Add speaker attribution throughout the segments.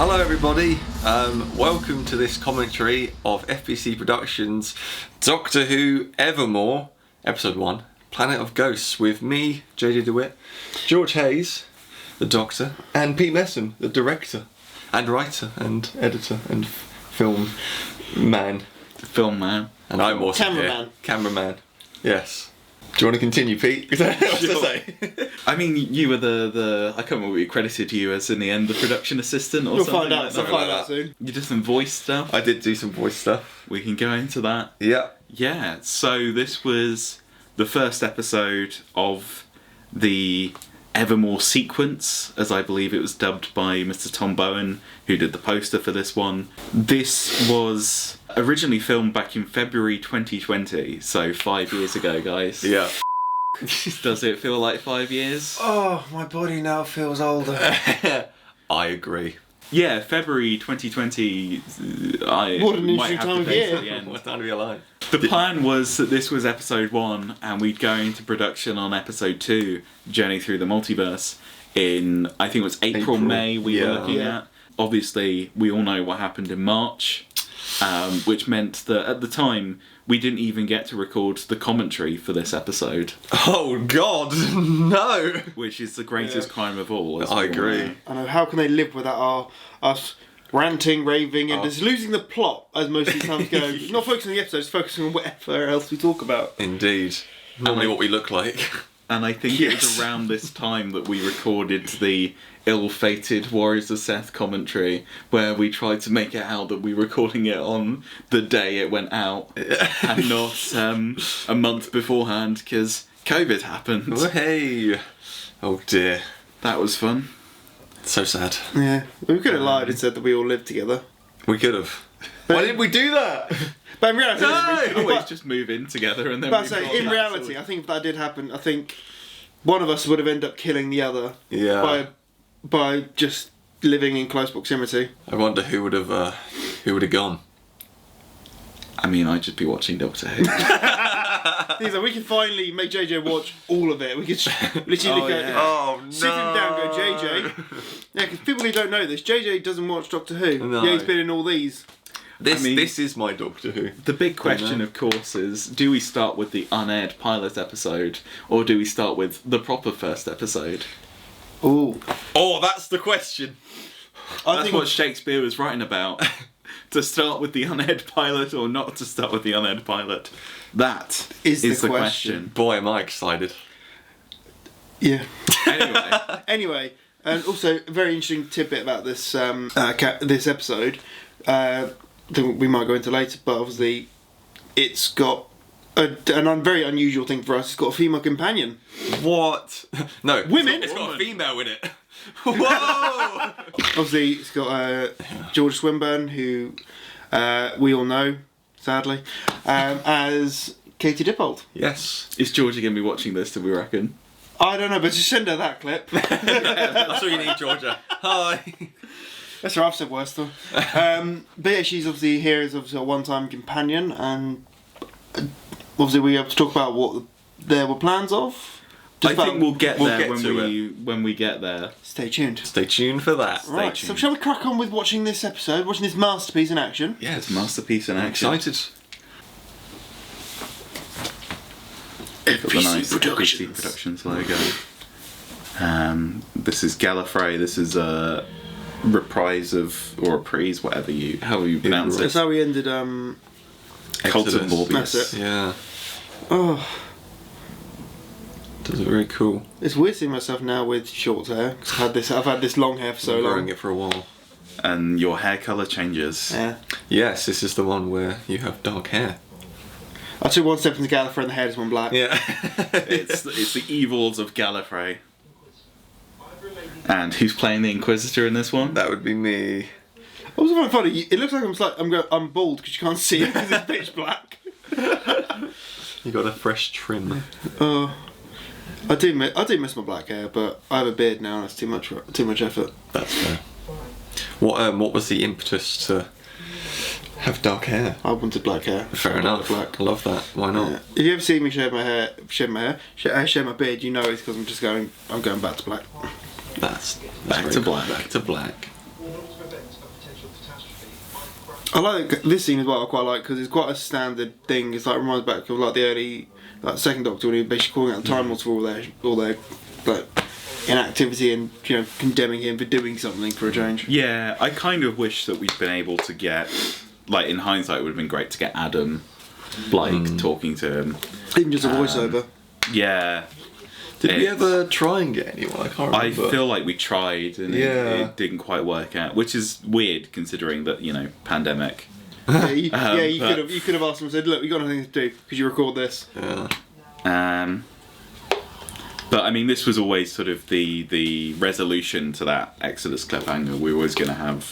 Speaker 1: Hello everybody, welcome to this commentary of FBC Productions Doctor Who Evermore, Episode 1, Planet of Ghosts, with me, DeWitt, George Hayes, the Doctor, and Pete Messum, the Director, and Writer, and Editor, and Film Man. And I'm also Cameraman. Yes. Do you want to continue, Pete? Is that what to say?
Speaker 2: I mean, you were the I can't remember what we credited you as in the end, the production assistant or something like that.
Speaker 1: We'll find out soon.
Speaker 2: You did some voice stuff.
Speaker 1: I did do some voice stuff.
Speaker 2: We can go into that.
Speaker 1: Yeah.
Speaker 2: Yeah, so this was the first episode of the Evermore sequence, as I believe it was dubbed by Mr. Tom Bowen, who did the poster for this one. This was originally filmed back in February 2020, so 5 years ago, guys.
Speaker 1: Yeah.
Speaker 2: Does it feel like 5 years?
Speaker 3: Oh, my body now feels older.
Speaker 1: I agree.
Speaker 2: Yeah, February 2020.
Speaker 3: What an interesting time of year.
Speaker 1: What time to be alive?
Speaker 2: The plan was that this was episode 1 and we'd go into production on episode 2, Journey Through the Multiverse, in, I think it was April. May we were looking at. Obviously, we all know what happened in March, which meant that at the time, we didn't even get to record the commentary for this episode.
Speaker 1: Oh God, no!
Speaker 2: Which is the greatest crime of all.
Speaker 1: I agree.
Speaker 3: I know, how can they live without us ranting, raving, and just losing the plot, as most of the times go. Not focusing on the episodes, focusing on whatever else we talk about.
Speaker 1: Indeed. Normally what we look like.
Speaker 2: And I think it was around this time that we recorded the ill-fated Warriors of Seth commentary, where we tried to make it out that we were recording it on the day it went out, and not a month beforehand, because COVID happened.
Speaker 1: Oh, hey! Oh dear.
Speaker 2: That was fun.
Speaker 1: So sad.
Speaker 3: Yeah. We could have lied and said that we all lived together.
Speaker 1: We could have. Why didn't we do that?
Speaker 3: But in reality,
Speaker 2: we always just move in together and then.
Speaker 3: But in reality, I think if that did happen, I think one of us would have ended up killing the other.
Speaker 1: Yeah.
Speaker 3: By just living in close proximity.
Speaker 1: I wonder who would have gone.
Speaker 2: I mean, I'd just be watching Doctor Who.
Speaker 3: He's like, we can finally make JJ watch all of it. We could literally sit him down, go JJ. Yeah, because people who don't know this, JJ doesn't watch Doctor Who.
Speaker 1: No.
Speaker 3: Yeah, he's been in all these.
Speaker 1: This is my Doctor Who.
Speaker 2: The big question, of course, is do we start with the unaired pilot episode, or do we start with the proper first episode?
Speaker 3: Ooh.
Speaker 1: Oh, that's the question.
Speaker 2: That's what Shakespeare was writing about. To start with the unaired pilot or not to start with the unaired pilot. That is the question.
Speaker 1: Boy, am I excited.
Speaker 3: Yeah.
Speaker 2: Anyway,
Speaker 3: and also a very interesting tidbit about this this episode. That we might go into later, but obviously it's got a very unusual thing for us. It's got a female companion.
Speaker 1: What? No,
Speaker 3: women.
Speaker 1: It's got a female in it. Whoa!
Speaker 3: Obviously, it's got George Swinburne, who we all know, sadly, as Katie Dippold.
Speaker 1: Yes.
Speaker 2: Is Georgia going to be watching this, do we reckon?
Speaker 3: I don't know, but just send her that clip.
Speaker 1: That's all you need, Georgia. Hi.
Speaker 3: That's right, I've said worse though. But yeah, she's obviously here as obviously a one-time companion, and obviously we have to talk about what there were plans of.
Speaker 2: I think we'll get there when we get there.
Speaker 3: Stay tuned.
Speaker 1: Stay tuned for that.
Speaker 3: Right, so shall we crack on with watching this episode, watching this masterpiece in action?
Speaker 2: Yeah, it's a masterpiece in action.
Speaker 1: I'm excited.
Speaker 2: FBC Productions logo. This is Gallifrey. This is a reprise of, or reprise, however you pronounce it.
Speaker 3: That's how we ended
Speaker 2: Colton Morbius.
Speaker 3: That's it.
Speaker 1: Yeah.
Speaker 3: Oh.
Speaker 1: Does it very cool.
Speaker 3: It's weird seeing myself now with short hair. I've had this long hair for so long.
Speaker 1: Growing it for a while.
Speaker 2: And your hair colour changes.
Speaker 3: Yeah.
Speaker 1: Yes, this is the one where you have dark hair.
Speaker 3: I took one step into Gallifrey and the hair just went black.
Speaker 1: Yeah.
Speaker 2: It's the evils of Gallifrey. And who's playing the Inquisitor in this one?
Speaker 1: That would be me.
Speaker 3: It was kind of funny. It looks like I'm bald because you can't see it because it's pitch black.
Speaker 1: You got a fresh trim.
Speaker 3: I do miss my black hair, but I have a beard now and that's too much effort.
Speaker 1: That's fair. What was the impetus to have dark hair?
Speaker 3: I wanted black hair.
Speaker 1: Fair enough.
Speaker 3: Black.
Speaker 1: I love that. Why not?
Speaker 3: Yeah. If you ever see me shave my beard, you know it's because I'm going back to black.
Speaker 1: That's
Speaker 2: back to black.
Speaker 1: Back to black.
Speaker 3: I like this scene as well. I quite like because it's quite a standard thing. It's like reminds back of like the early, like second Doctor when he was basically calling out the Time Lords for all their like inactivity and condemning him for doing something for a change.
Speaker 2: Yeah, I kind of wish that we'd been able to get, like in hindsight, it would have been great to get Adam, like talking to him.
Speaker 3: Even just a voiceover.
Speaker 2: Yeah.
Speaker 1: Did we ever try and get anyone? I can't remember.
Speaker 2: I feel like we tried and it didn't quite work out, which is weird considering that pandemic.
Speaker 3: Yeah, you could have asked him and said, "Look, we got nothing to do. Could you record this?"
Speaker 1: Yeah.
Speaker 2: But I mean, this was always sort of the resolution to that Exodus cliffhanger. We were always going to have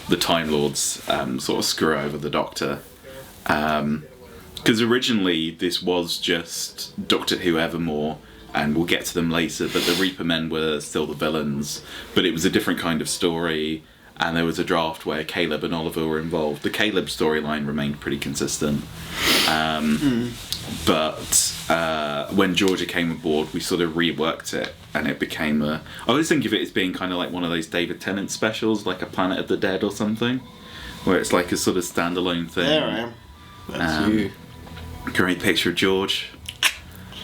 Speaker 2: the Time Lords sort of screw over the Doctor. Because originally this was just Doctor Who Evermore, and we'll get to them later, but the Reaper Men were still the villains, but it was a different kind of story, and there was a draft where Caleb and Oliver were involved. The Caleb storyline remained pretty consistent. But when Georgia came aboard, we sort of reworked it, and it became I always think of it as being kind of like one of those David Tennant specials, like a Planet of the Dead or something, where it's like a sort of standalone thing.
Speaker 3: There I am.
Speaker 1: That's you.
Speaker 2: Great picture of George.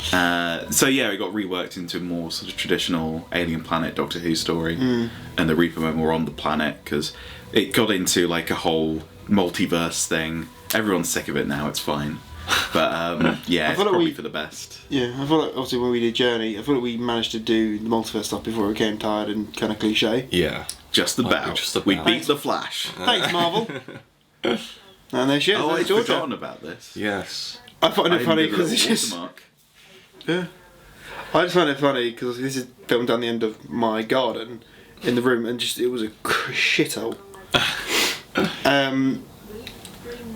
Speaker 2: So yeah, it got reworked into a more sort of traditional alien planet Doctor Who story, and the Reaper Men were on the planet because it got into like a whole multiverse thing. Everyone's sick of it now; it's fine. But yeah, it's probably for the best.
Speaker 3: Yeah, I feel like obviously when we did Journey, I feel like we managed to do the multiverse stuff before it became tired and kind of cliche.
Speaker 1: Yeah,
Speaker 2: just about. We beat the Flash.
Speaker 3: Thanks, Marvel. And there she is.
Speaker 2: Oh, I'd forgotten about this.
Speaker 1: Yes.
Speaker 3: I find it funny because it's just.
Speaker 2: Watermark.
Speaker 3: Yeah. I just find it funny because this is filmed down the end of my garden in the room, and just it was a shithole.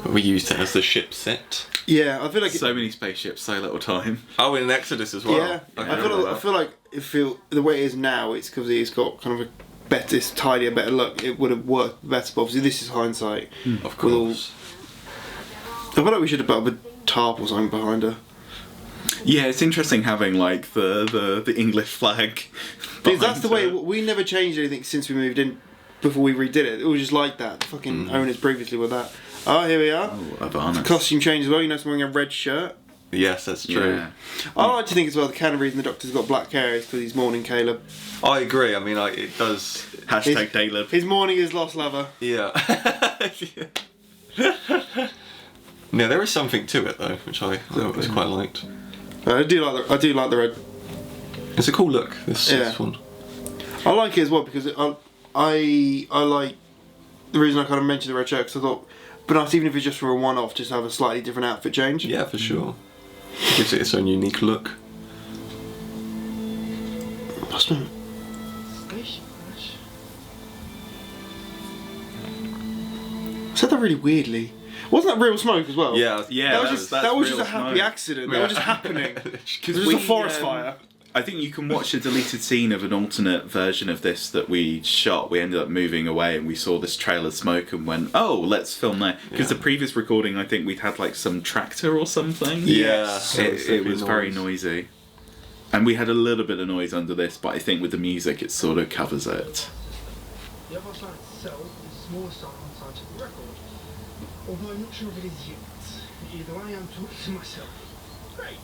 Speaker 1: We used it as the ship set.
Speaker 3: Yeah, I feel like
Speaker 2: so many spaceships, so little time.
Speaker 1: Oh, in Exodus as well.
Speaker 3: Yeah, I feel like the way it is now, it's because it's got kind of a better, it's tidier, better look. It would have worked better, but obviously this is hindsight.
Speaker 1: Of course.
Speaker 3: I feel like we should have put up a tarp or something behind her.
Speaker 2: Yeah, it's interesting having like the English flag.
Speaker 3: Because that's the way we never changed anything since we moved in. Before we redid it, it was just like that. The fucking owners previously were that. Oh, here we are.
Speaker 2: Oh, Avarnis.
Speaker 3: Costume change as well. You know, someone wearing a red shirt.
Speaker 1: Yes, that's true.
Speaker 2: Yeah.
Speaker 3: I like to think as well. The kind of reason the Doctor's got black hair is because he's mourning Caleb.
Speaker 1: I agree. I mean, it does.
Speaker 2: Hashtag Caleb.
Speaker 3: He's mourning his lost lover.
Speaker 1: Yeah. Yeah, there is something to it though, which I always quite liked.
Speaker 3: I do like the red.
Speaker 1: It's a cool look. This one.
Speaker 3: I like it as well because I like the reason I kind of mentioned the red shirt because I thought, but nice even if it's just for a one-off, just have a slightly different outfit change.
Speaker 1: Yeah, for sure. It gives it its own unique look.
Speaker 3: Said that really weirdly. Wasn't that real smoke as well?
Speaker 1: Yeah.
Speaker 3: That was just a happy
Speaker 2: smoke.
Speaker 3: accident. That was just happening. Because
Speaker 2: There
Speaker 3: was a forest fire.
Speaker 2: I think you can watch a deleted scene of an alternate version of this that we shot. We ended up moving away and we saw this trail of smoke and went, oh, let's film there. Because the previous recording, I think we'd had like some tractor or something.
Speaker 1: Yeah.
Speaker 2: It was very noisy. And we had a little bit of noise under this, but I think with the music it sort of covers it.
Speaker 4: The other side itself is a small site on scientific record. Although I'm not sure if it is yet. Either way, I'm talking to myself. Great.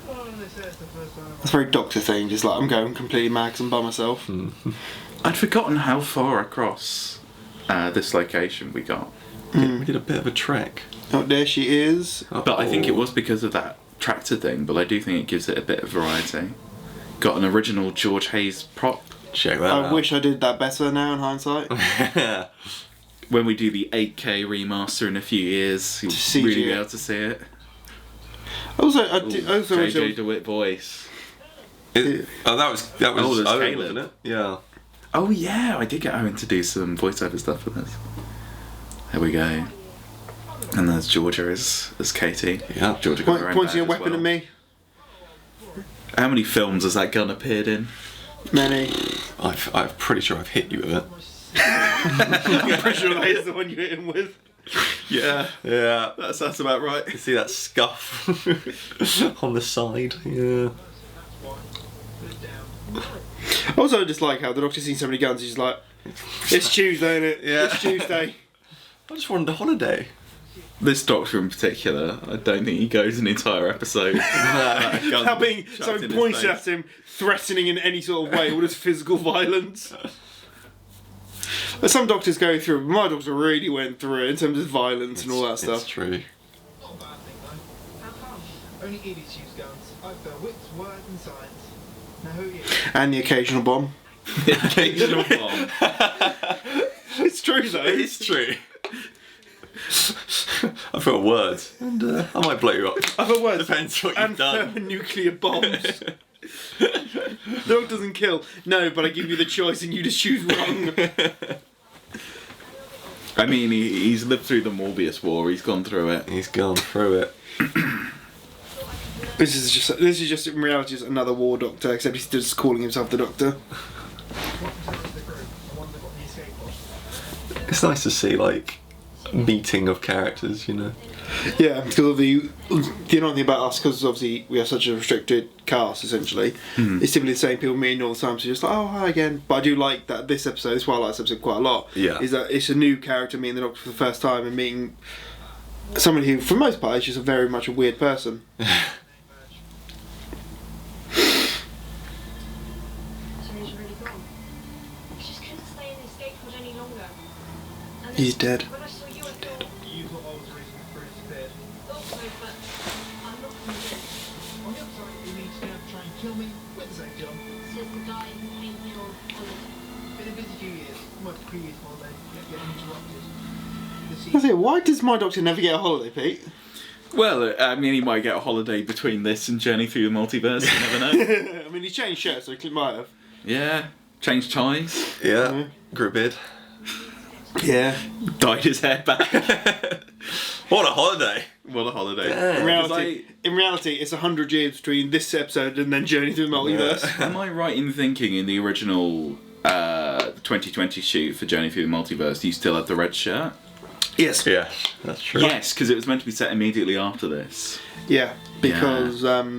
Speaker 4: Well, they say it's the first time.
Speaker 3: That's very Doctor thing, just like I'm going completely mad 'cause I'm by myself.
Speaker 2: I'd forgotten how far across this location we got.
Speaker 1: We did a bit of a trek.
Speaker 3: Oh, there she is.
Speaker 2: But I think it was because of that tractor thing, but I do think it gives it a bit of variety. Got an original George Hayes prop.
Speaker 1: Check that out.
Speaker 3: I wish I did that better now in hindsight.
Speaker 2: When we do the 8K remaster in a few years, you'll
Speaker 3: see
Speaker 2: really be
Speaker 3: it.
Speaker 2: able to see it.
Speaker 3: Also, I wish
Speaker 2: JJ DeWitt voice.
Speaker 1: That was
Speaker 2: there's
Speaker 1: Owen,
Speaker 2: Caleb.
Speaker 1: wasn't it? Yeah.
Speaker 2: Oh yeah, I did get Owen to do some voiceover stuff for this. There we go. And there's Georgia as Katie.
Speaker 1: Yeah.
Speaker 2: Georgia got her own
Speaker 3: pointing a
Speaker 2: badge as
Speaker 3: weapon
Speaker 2: well.
Speaker 3: at me.
Speaker 2: How many films has that gun appeared in?
Speaker 3: Many.
Speaker 1: I'm pretty sure I've hit you with it.
Speaker 3: I'm pretty sure that is the one you hit him with.
Speaker 2: Yeah, that's about right.
Speaker 1: You see that scuff on the side? Yeah.
Speaker 3: Also, I just like how the Doctor's seen so many guns, he's like, it's Tuesday, isn't it?
Speaker 1: Yeah.
Speaker 3: It's Tuesday.
Speaker 1: I just wanted a holiday.
Speaker 2: This Doctor in particular, I don't think he goes an entire episode.
Speaker 3: How being someone pointing at him, threatening in any sort of way, all this physical violence. But some doctors go through it, but my doctor really went through it in terms of violence and all that stuff.
Speaker 1: It's true.
Speaker 4: Not a bad thing though. How come? Only idiots use guns. I've got wits, words, and science. Now who are you?
Speaker 3: And the occasional bomb.
Speaker 2: The occasional bomb.
Speaker 3: It's true though.
Speaker 1: It's true. I've got words, and I might blow you up.
Speaker 3: I've got words.
Speaker 1: Depends what
Speaker 3: And
Speaker 1: you've done.
Speaker 3: thermonuclear bombs. Dog doesn't kill. No, but I give you the choice and you just choose wrong.
Speaker 2: I mean, he's lived through the Morbius War. He's gone through it.
Speaker 1: He's gone through it.
Speaker 3: This is just in reality just another war doctor, except he's just calling himself the Doctor.
Speaker 4: What percentage of the group? The one that got the escape pod.
Speaker 1: It's nice to see like meeting of characters, you know.
Speaker 3: Yeah, because of the annoying thing about us, because obviously we have such a restricted cast, essentially, it's typically the same people meeting all the time, so you're just like, oh, hi again. But I do like that this episode, this is why I like this episode quite a lot,
Speaker 1: Yeah.
Speaker 3: is that it's a new character meeting the Doctor for the first time and meeting somebody who, for the most part, is just very much a weird person.
Speaker 5: So he's really gone. I just couldn't stay in the escape pod any longer. And then
Speaker 3: He's dead.
Speaker 5: When I saw you, I thought,
Speaker 4: You thought I was the reason the crew disappeared.
Speaker 5: thought so, but I'm not convinced.
Speaker 4: On the upside, it means you're going to try and kill me with the same job.
Speaker 5: Says the guy who came here on holiday.
Speaker 4: Been a busy few years. My previous holiday get interrupted.
Speaker 3: That's it. Why does my Doctor never get a holiday, Pete?
Speaker 2: Well, I mean, he might get a holiday between this and Journey Through the Multiverse. You never know.
Speaker 3: I mean, he changed shirts, so he might have.
Speaker 2: Yeah, changed ties,
Speaker 1: Yeah, grew a beard.
Speaker 3: Yeah.
Speaker 2: dyed his hair back.
Speaker 1: What a holiday!
Speaker 2: What a holiday!
Speaker 1: Yeah.
Speaker 3: In reality, it's 100 years between this episode and then Journey Through the Multiverse.
Speaker 2: Am I right in thinking in the original 2020 shoot for Journey Through the Multiverse, you still had the red shirt?
Speaker 3: Yes.
Speaker 1: Yeah, that's true.
Speaker 2: Yes, because it was meant to be set immediately after this.
Speaker 3: Yeah, because the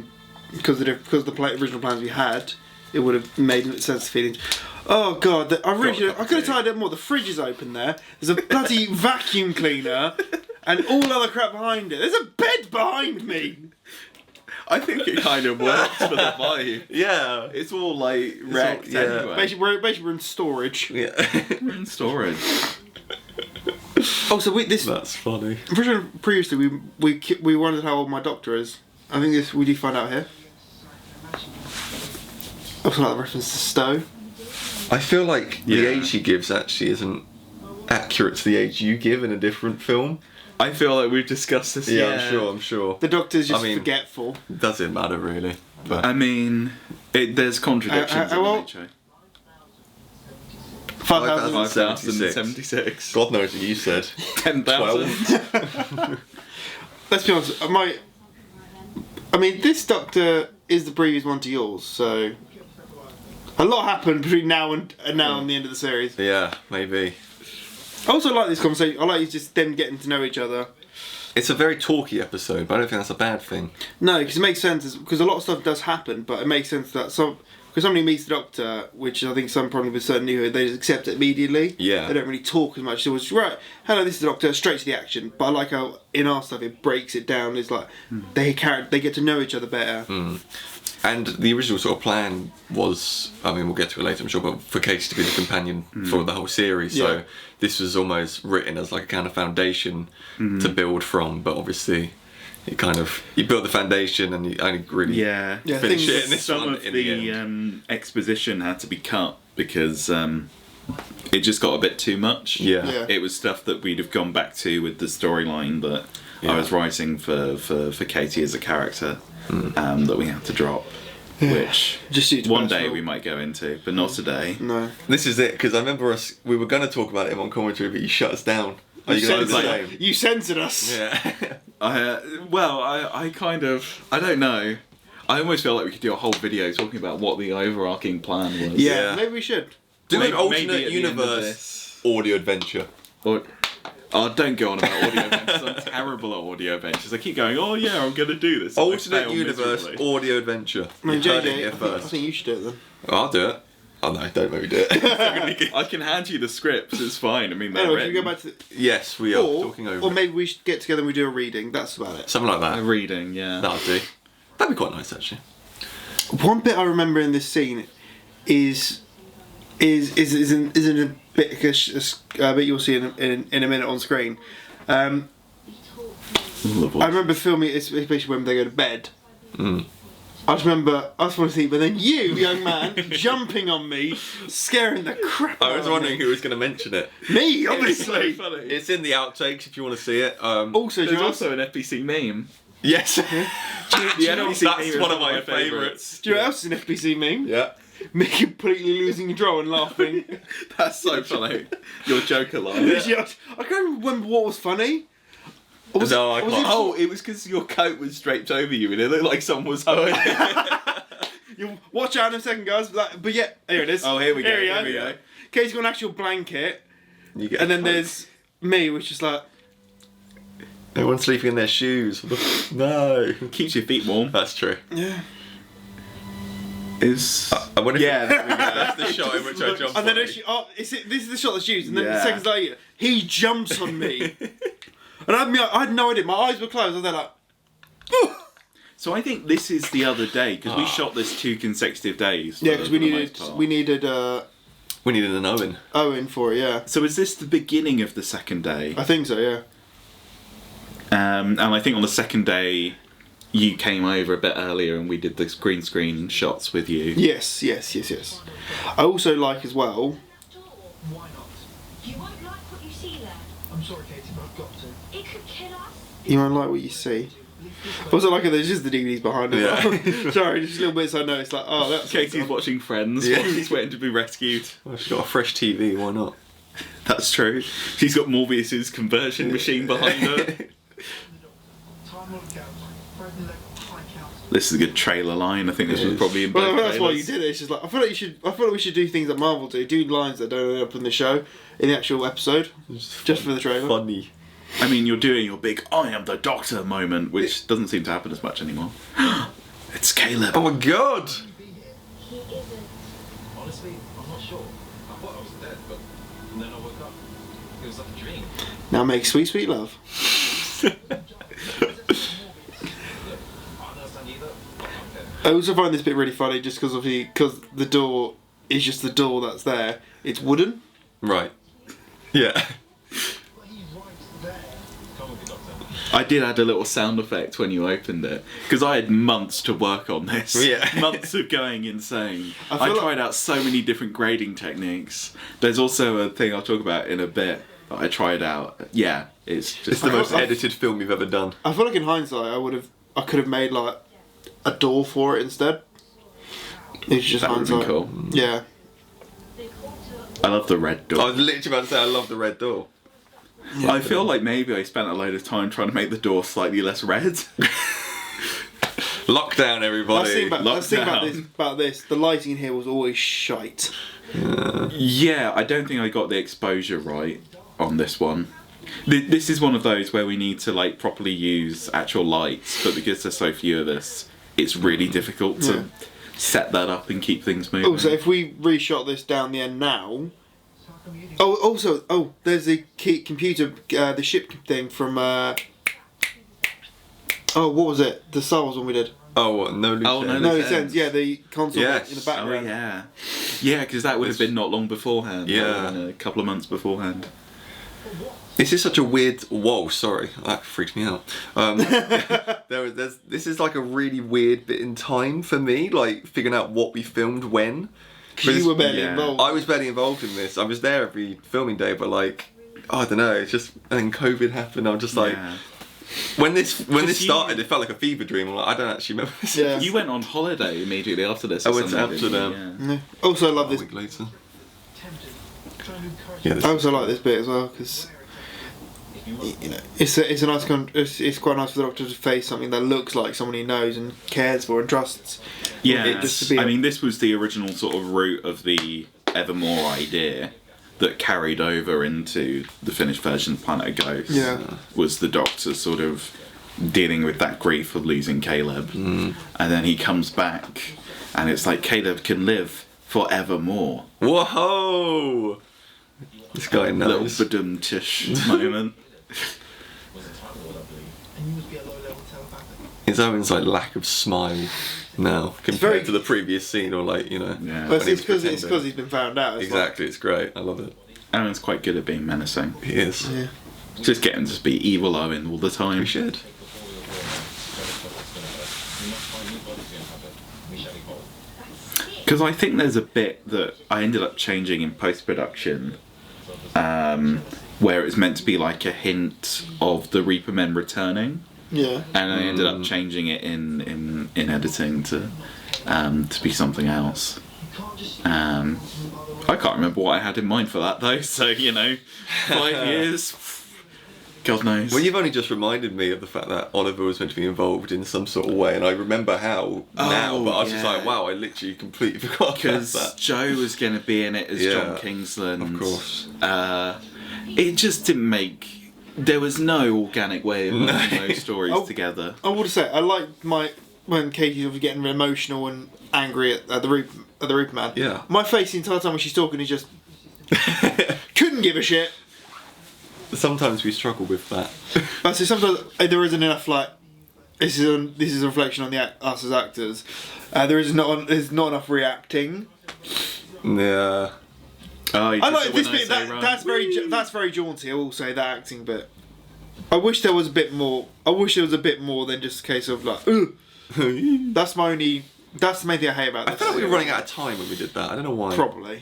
Speaker 3: original plans we had, it would have made sense of feelings. Oh god, I could have tied up more. The fridge is open there. There's a bloody vacuum cleaner, and all other crap behind it. There's a bed behind me.
Speaker 2: I think it kind of works for the vibe.
Speaker 1: Yeah.
Speaker 2: It's all like wrecked
Speaker 1: yeah.
Speaker 2: anyway.
Speaker 3: Basically, we're in storage.
Speaker 1: Yeah.
Speaker 2: We're in storage.
Speaker 3: Oh, so this.
Speaker 1: That's funny.
Speaker 3: I'm pretty sure previously we wondered how old my Doctor is. I think we do find out here. Also like the reference to Stowe.
Speaker 1: I feel like the
Speaker 2: Yeah.
Speaker 1: age he gives actually isn't accurate to the age you give in a different film.
Speaker 2: I feel like we've discussed this.
Speaker 1: I'm sure.
Speaker 3: The Doctor's just
Speaker 1: I mean-
Speaker 3: forgetful.
Speaker 1: Doesn't matter really. But
Speaker 2: I mean, there's contradictions in
Speaker 3: well-
Speaker 2: nature.
Speaker 3: 5,000.
Speaker 2: 5,076.
Speaker 1: God knows what you said.
Speaker 2: 10,000.
Speaker 3: Let's be honest. I mean, this Doctor is the previous one to yours, so a lot happened between now and the end of the series.
Speaker 1: Yeah, maybe.
Speaker 3: I also like this conversation. I like just them getting to know each other.
Speaker 1: It's a very talky episode, but I don't think that's a bad thing.
Speaker 3: No, because it makes sense. Because a lot of stuff does happen, but it makes sense that because somebody meets the Doctor, which I think some probably with certain new, they just accept it immediately.
Speaker 1: Yeah.
Speaker 3: They don't really talk as much. So it's right. Hello, this is the Doctor. Straight to the action. But I like how in our stuff it breaks it down. It's like they get to know each other better.
Speaker 1: And the original sort of plan was, I mean, we'll get to it later, I'm sure, but for Casey to be the companion for the whole series.
Speaker 3: Yeah.
Speaker 1: So this was almost written as like a kind of foundation to build from. But obviously, you built the foundation and you only really
Speaker 3: Yeah,
Speaker 1: finish
Speaker 3: things-
Speaker 1: it in this
Speaker 2: Some
Speaker 1: one
Speaker 2: of
Speaker 1: in
Speaker 2: the
Speaker 1: end.
Speaker 2: exposition had to be cut because it just got a bit too much.
Speaker 1: Yeah.
Speaker 2: It was stuff that we'd have gone back to with the storyline that I was writing for Katie as a character that we had to drop. Which
Speaker 3: Just due to
Speaker 2: one day
Speaker 3: personal-
Speaker 2: we might go into, but not today.
Speaker 3: No.
Speaker 1: This is it, because I remember we were going to talk about him on commentary, but you shut us down. Are you going to do the same?
Speaker 3: You censored us.
Speaker 1: Yeah.
Speaker 2: I kind of, I don't know. I almost feel like we could do a whole video talking about what the overarching plan was.
Speaker 3: Yeah,
Speaker 1: Yeah.
Speaker 3: maybe we should.
Speaker 1: Do
Speaker 2: Maybe-
Speaker 1: an
Speaker 2: maybe
Speaker 1: alternate
Speaker 2: at the end of
Speaker 1: universe
Speaker 2: this.
Speaker 1: audio adventure.
Speaker 2: Or, don't go on about audio ventures. I'm terrible at audio ventures. I keep going, oh yeah, I'm going to do this. and I
Speaker 1: Alternate
Speaker 2: fail
Speaker 1: universe
Speaker 2: miserably.
Speaker 1: audio adventure.
Speaker 3: I mean,
Speaker 1: You heard it
Speaker 3: JJ,
Speaker 1: here
Speaker 3: I
Speaker 1: first.
Speaker 3: think you should do it then.
Speaker 1: I'll do it. Oh no, don't maybe do it.
Speaker 2: I can hand you the scripts. It's fine. I mean, they're
Speaker 3: Anyway, should we
Speaker 2: written.
Speaker 3: go back to
Speaker 1: Yes, we are talking over
Speaker 3: or
Speaker 1: it.
Speaker 3: maybe we should get together and we do a reading. That's about it.
Speaker 1: Something like
Speaker 2: A
Speaker 1: that.
Speaker 2: reading, yeah.
Speaker 1: That'll do. That'd be quite nice, actually.
Speaker 3: One bit I remember in this scene is in a bit a bit you'll see in a minute on screen. I remember filming it, especially when they go to bed. I just remember us wanting to see, but then you, young man, jumping on me, scaring the crap out
Speaker 1: I was
Speaker 3: of
Speaker 1: wondering
Speaker 3: me.
Speaker 1: who was going to mention it.
Speaker 3: Me,
Speaker 2: So
Speaker 3: obviously.
Speaker 2: funny.
Speaker 1: It's in the outtakes if you want to see it.
Speaker 3: Also,
Speaker 2: There's also an FBC meme.
Speaker 1: Yes.
Speaker 2: The
Speaker 1: That's
Speaker 2: FBC meme is
Speaker 1: one of my favourites.
Speaker 3: do you know what else is an FBC meme?
Speaker 1: Yeah.
Speaker 3: Me completely losing control and laughing.
Speaker 2: That's so funny. Your Joker line.
Speaker 3: Yeah, I can't remember what was funny. Was
Speaker 1: No, I
Speaker 3: was
Speaker 1: can't.
Speaker 3: it-
Speaker 2: Oh, it was because your coat was draped over you and it looked like someone was holding
Speaker 3: You watch out in a second, guys. But yeah, here it is.
Speaker 2: Oh, here we go.
Speaker 3: Here
Speaker 2: Here we go.
Speaker 3: Katie's got an actual blanket,
Speaker 1: You get
Speaker 3: and then
Speaker 1: a coat.
Speaker 3: there's me, which is like,
Speaker 1: Everyone's sleeping in their shoes. No.
Speaker 2: Keeps your feet warm.
Speaker 1: That's true.
Speaker 3: yeah.
Speaker 2: Is
Speaker 1: I wonder if
Speaker 2: yeah, there we go.
Speaker 1: that's the shot in which I jump
Speaker 3: And then
Speaker 1: on.
Speaker 3: this is the shot that's used, and then
Speaker 2: Yeah.
Speaker 3: seconds later he jumps on me, and I had no idea. My eyes were closed. I was there like,
Speaker 2: So I think this is the other day because we shot this 2 consecutive days.
Speaker 3: yeah, because
Speaker 2: for
Speaker 3: we
Speaker 2: the
Speaker 3: needed
Speaker 2: most part.
Speaker 3: we needed
Speaker 1: We needed an Owen.
Speaker 3: Owen for it. Yeah,
Speaker 2: So is this the beginning of the second day?
Speaker 3: I think so. Yeah.
Speaker 2: And I think on the second day, you came over a bit earlier and we did the green screen shots with you.
Speaker 3: Yes. I also like as well.
Speaker 4: Why not?
Speaker 5: You won't like what you see there.
Speaker 4: I'm sorry, Katie, but I've got to.
Speaker 5: It could kill us.
Speaker 3: You might like what you see. Also, like there's just the DVDs behind it.
Speaker 1: Yeah.
Speaker 3: Sorry, just little bits I noticed. Like, oh, that's
Speaker 2: Katie's watching Friends
Speaker 1: Yeah.
Speaker 2: while he's waiting to be rescued.
Speaker 1: Well, she's got a fresh TV, why not?
Speaker 2: That's true. She's got Morbius's conversion machine behind her.
Speaker 4: Time on couch. President High Council.
Speaker 2: This is a good trailer line. I think this
Speaker 1: It
Speaker 2: was
Speaker 1: is.
Speaker 2: probably in
Speaker 3: Well,
Speaker 2: both
Speaker 3: that's why you
Speaker 2: trailers.
Speaker 3: did it. It's just like I feel like we should do things that Marvel do lines that don't end up in the show, in the actual episode, just for the trailer.
Speaker 1: Funny.
Speaker 2: I mean, you're doing your big "I am the Doctor" moment, which doesn't seem to happen as much anymore. It's Caleb.
Speaker 1: Oh my god!
Speaker 5: He isn't.
Speaker 6: Honestly, I'm not sure. I thought I was dead, but then I woke up. It was like a dream.
Speaker 3: Now make sweet, sweet love.
Speaker 6: I don't understand either. Okay.
Speaker 3: I also find this bit really funny, just because the door is just the door that's there. It's wooden.
Speaker 1: Right. Yeah.
Speaker 4: But he's right there.
Speaker 6: Come with me, Doctor.
Speaker 2: I did add a little sound effect when you opened it because I had months to work on this.
Speaker 1: Yeah.
Speaker 2: Months of going insane.
Speaker 3: I
Speaker 2: I
Speaker 3: feel like-
Speaker 2: tried out so many different grading techniques. There's also a thing I'll talk about in a bit that I tried out. Yeah, it's
Speaker 1: It's
Speaker 2: just
Speaker 1: the
Speaker 3: I-
Speaker 1: most
Speaker 3: I-
Speaker 1: edited film you've ever done.
Speaker 3: I feel like in hindsight, I could have made like a door for it instead. It's just
Speaker 2: That would've been
Speaker 3: hindsight.
Speaker 2: cool.
Speaker 3: Yeah.
Speaker 5: They called to
Speaker 2: I love the red
Speaker 1: I
Speaker 2: door.
Speaker 1: was literally about to say I love the red door.
Speaker 2: I feel like maybe I spent a load of time trying to make the door slightly less red.
Speaker 1: Lockdown, everybody.
Speaker 3: Let's think about
Speaker 2: Lockdown.
Speaker 3: this. The lighting in here was always shite.
Speaker 2: Yeah, I don't think I got the exposure right on this one. This is one of those where we need to like properly use actual lights, but because there's so few of us, it's really difficult to set that up and keep things moving.
Speaker 3: Also, if we reshot this down the end now.
Speaker 4: So how come you didn't?
Speaker 3: Oh, there's the key computer, the ship thing from. What was it? The Star Wars one we did.
Speaker 1: Oh, what? No loose
Speaker 2: Oh, no
Speaker 1: ends?
Speaker 3: No,
Speaker 2: Loose
Speaker 3: it ends.
Speaker 2: ends.
Speaker 3: Yeah, the console
Speaker 1: Yes.
Speaker 3: in the
Speaker 2: Oh
Speaker 3: background.
Speaker 2: yeah, because that would have been not long beforehand.
Speaker 1: Yeah.
Speaker 2: rather than a couple of months beforehand.
Speaker 1: This is such a weird. Whoa, sorry, that freaked me out. This is like a really weird bit in time for me, like figuring out what we filmed when.
Speaker 3: 'Cause you were barely
Speaker 2: Yeah.
Speaker 3: involved.
Speaker 1: I was barely involved in this. I was there every filming day, but like, I don't know. It's just, and then COVID happened. I'm just like,
Speaker 2: Yeah.
Speaker 1: when this
Speaker 2: you-
Speaker 1: started, it felt like a fever dream. I'm like, I don't actually remember this.
Speaker 3: Yeah.
Speaker 2: You went on holiday immediately after this.
Speaker 1: I
Speaker 2: or
Speaker 1: went to
Speaker 2: something, didn't you?
Speaker 1: Amsterdam.
Speaker 3: Yeah. Also, I love
Speaker 1: A
Speaker 3: this.
Speaker 1: week later.
Speaker 4: Tempted. Trying to encourage
Speaker 1: Yeah,
Speaker 4: you.
Speaker 1: this
Speaker 3: I also like this bit as well because
Speaker 6: If you want,
Speaker 3: you know it's a nice it's quite nice for the Doctor to face something that looks like someone he knows and cares for and trusts.
Speaker 2: Yeah,
Speaker 3: It just to be
Speaker 2: I mean, this was the original sort of root of the Evermore idea that carried over into the finished version of Planet of Ghosts.
Speaker 3: Yeah.
Speaker 2: Was the Doctor sort of dealing with that grief of losing Caleb, and then he comes back, and it's like Caleb can live for Evermore.
Speaker 1: Whoa! This guy
Speaker 2: Little
Speaker 1: knows.
Speaker 2: badum-tish moment.
Speaker 4: And you must be a low-level telepathic.
Speaker 1: His Owen's like lack of smile now compared
Speaker 3: very-
Speaker 1: to the previous scene, or like, you know.
Speaker 2: Yeah.
Speaker 3: But
Speaker 1: when he
Speaker 3: it's
Speaker 1: was
Speaker 3: because
Speaker 1: pretending.
Speaker 3: he's been found out. It's
Speaker 1: Exactly, it's great. I love it.
Speaker 2: Owen's quite good at being menacing.
Speaker 1: He is.
Speaker 3: Like, yeah.
Speaker 2: Just get him to be evil Owen all the time.
Speaker 1: We should.
Speaker 2: Because I think there's a bit that I ended up changing in post-production, where it was meant to be like a hint of the Reaper Men returning,
Speaker 3: Yeah.
Speaker 2: and I ended up changing it in editing to be something else. I can't remember what I had in mind for that though. So 5 years, God knows.
Speaker 1: Well, you've only just reminded me of the fact that Oliver was meant to be involved in some sort of way, and I remember how now, but I was just
Speaker 2: yeah.
Speaker 1: like, wow, I literally completely forgot about
Speaker 2: Because
Speaker 1: that.
Speaker 2: Joe was going to be in it as
Speaker 1: Yeah,
Speaker 2: John Kingsland.
Speaker 1: of course.
Speaker 2: It just didn't make. There was no organic way of putting those stories
Speaker 3: Oh.
Speaker 2: together.
Speaker 3: I would say I liked when Katie was getting emotional and angry at the Reaper Man.
Speaker 1: Yeah.
Speaker 3: My face the entire time when she's talking is just couldn't give a shit.
Speaker 1: Sometimes we struggle with that.
Speaker 3: But so sometimes there isn't enough like this is a reflection on us as actors. There's not enough reacting.
Speaker 1: Yeah.
Speaker 2: Oh,
Speaker 3: I like this bit. That's very jaunty. I will say that acting bit. I wish there was a bit more. I wish there was a bit more than just a case of like. Ugh. That's my only. That's the main thing I hate about
Speaker 1: I
Speaker 3: this.
Speaker 1: felt like we were running out of time when we did that. I don't know why.
Speaker 3: Probably.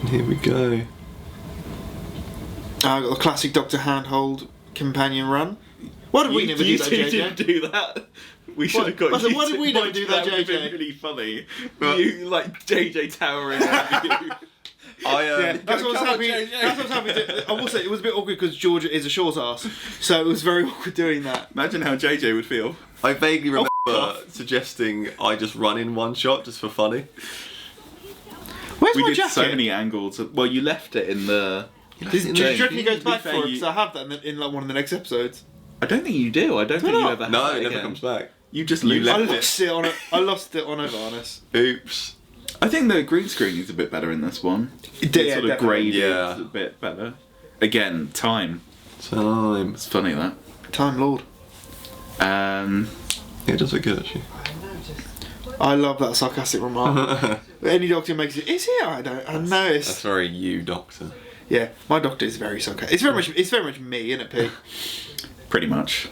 Speaker 1: Here we go.
Speaker 3: I got the classic Doctor handhold companion run. Why did we never do that, JJ?
Speaker 2: didn't do that. We should have got
Speaker 3: I said,
Speaker 2: you
Speaker 3: why
Speaker 2: to
Speaker 3: did we never do that,
Speaker 2: would have been
Speaker 3: JJ?
Speaker 2: really funny.
Speaker 1: But-
Speaker 2: You like JJ towering over you.
Speaker 3: Yeah, that's what I was
Speaker 2: Come on,
Speaker 3: happy.
Speaker 2: JJ.
Speaker 3: That's what I was happy. I will say it was a bit awkward because George is a short ass, so it was very awkward doing that.
Speaker 2: Imagine how JJ would feel.
Speaker 1: I vaguely remember
Speaker 3: off.
Speaker 1: suggesting I just run in one shot just for funny.
Speaker 3: Where's
Speaker 2: We
Speaker 3: my
Speaker 2: did
Speaker 3: jacket?
Speaker 2: so many angles. Well, you left it in the.
Speaker 3: Do you reckon he goes
Speaker 2: To be
Speaker 3: back
Speaker 2: fair,
Speaker 3: for it?
Speaker 2: you-
Speaker 3: Because I have that in like one of the next episodes.
Speaker 2: I don't think you do. I don't think you
Speaker 3: not?
Speaker 2: ever.
Speaker 1: No,
Speaker 2: have
Speaker 1: it never
Speaker 2: again.
Speaker 1: comes back.
Speaker 2: You just
Speaker 1: You
Speaker 2: lose.
Speaker 3: I
Speaker 1: left
Speaker 2: it.
Speaker 3: lost it on a. I lost it on a harness.
Speaker 1: Oops.
Speaker 2: I think the green screen is a bit better in this one.
Speaker 3: It did,
Speaker 2: It's sort
Speaker 3: yeah,
Speaker 2: of
Speaker 3: definitely.
Speaker 2: graded
Speaker 1: Yeah.
Speaker 2: a bit better. Again, time.
Speaker 1: Time.
Speaker 2: It's funny that.
Speaker 3: Time Lord.
Speaker 1: Yeah, it does look good actually.
Speaker 3: I love that sarcastic remark. Any doctor makes it. Is he? I don't. I
Speaker 1: That's
Speaker 3: noticed.
Speaker 1: very you, Doctor.
Speaker 3: Yeah, my doctor is very sarcastic. It's very much. It's very much me, isn't it, Pete?
Speaker 2: Pretty much.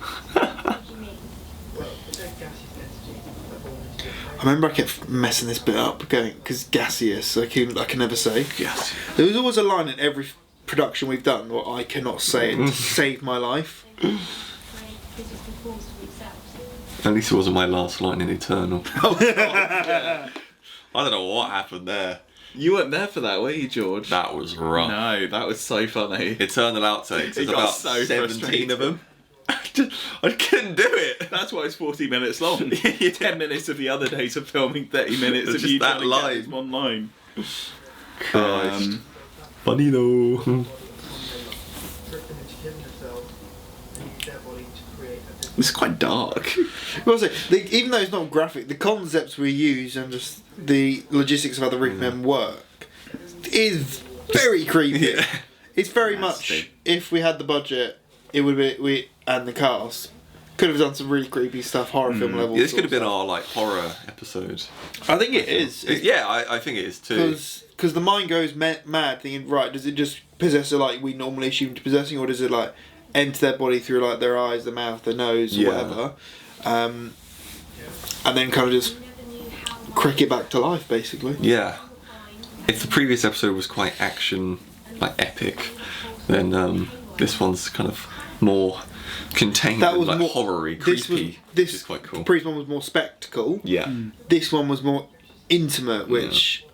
Speaker 3: I remember I kept messing this bit up, going because gaseous. I can never say.
Speaker 1: Yes.
Speaker 3: There was always a line in every production we've done where I cannot say it to save my life.
Speaker 1: At least it wasn't my last line in Eternal. I don't know what happened there.
Speaker 2: You weren't there for that, were you, George?
Speaker 1: That was rough.
Speaker 2: No, that was so funny.
Speaker 1: Eternal outtakes. There's
Speaker 2: got
Speaker 1: about
Speaker 2: so
Speaker 1: 17
Speaker 2: frustrated.
Speaker 1: of them. I couldn't do it.
Speaker 2: That's why it's 40 minutes long. 10 minutes of the other days of filming 30 minutes
Speaker 1: It's
Speaker 2: of
Speaker 1: just
Speaker 2: you
Speaker 1: that
Speaker 2: trying to get
Speaker 1: line.
Speaker 2: one line.
Speaker 1: Christ. Funny though.
Speaker 2: It's quite dark.
Speaker 3: Well, I say, even though it's not graphic, the concepts we use and just the logistics of how the Reaper Men work is very creepy.
Speaker 1: Yeah.
Speaker 3: It's very
Speaker 2: Nasty.
Speaker 3: much. If we had the budget, it would be and the cast could have done some really creepy stuff, horror film level.
Speaker 1: Yeah, this could have
Speaker 3: sort
Speaker 1: been
Speaker 3: of
Speaker 1: our like horror episode.
Speaker 3: stuff. I think it is.
Speaker 1: Yeah, I think it is too.
Speaker 3: Because the mind goes mad, thinking, right, does it just possess it like we normally assume to possessing, or does it like enter their body through like their eyes, their mouth, their nose, or
Speaker 1: Yeah.
Speaker 3: whatever, and then kind of just crick it back to life, basically.
Speaker 1: Yeah. If the previous episode was quite action, like epic, then this one's kind of more contained
Speaker 3: That
Speaker 1: and
Speaker 3: was
Speaker 1: like
Speaker 3: more
Speaker 1: horror-y,
Speaker 3: this
Speaker 1: creepy,
Speaker 3: this
Speaker 1: which is quite cool.
Speaker 3: The previous one was more spectacle.
Speaker 1: Yeah.
Speaker 3: This one was more intimate, which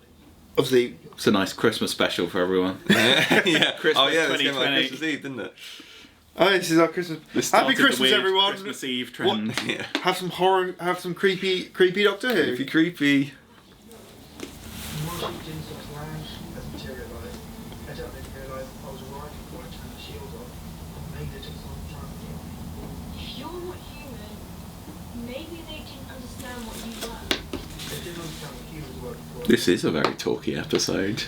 Speaker 3: obviously.
Speaker 2: It's a nice Christmas special for everyone.
Speaker 1: Yeah.
Speaker 2: Christmas
Speaker 1: oh yeah, this came out
Speaker 2: 2020.
Speaker 1: Christmas Eve, didn't it?
Speaker 3: Oh, this is our Christmas.
Speaker 2: This started
Speaker 3: Happy
Speaker 2: the
Speaker 3: Christmas,
Speaker 2: weird
Speaker 3: everyone!
Speaker 2: Christmas Eve trend.
Speaker 1: Yeah.
Speaker 3: Have some horror. Have some creepy Doctor Who.
Speaker 1: Creepy.
Speaker 5: If you're not human, maybe they didn't understand what you were.
Speaker 2: This is a very talky episode.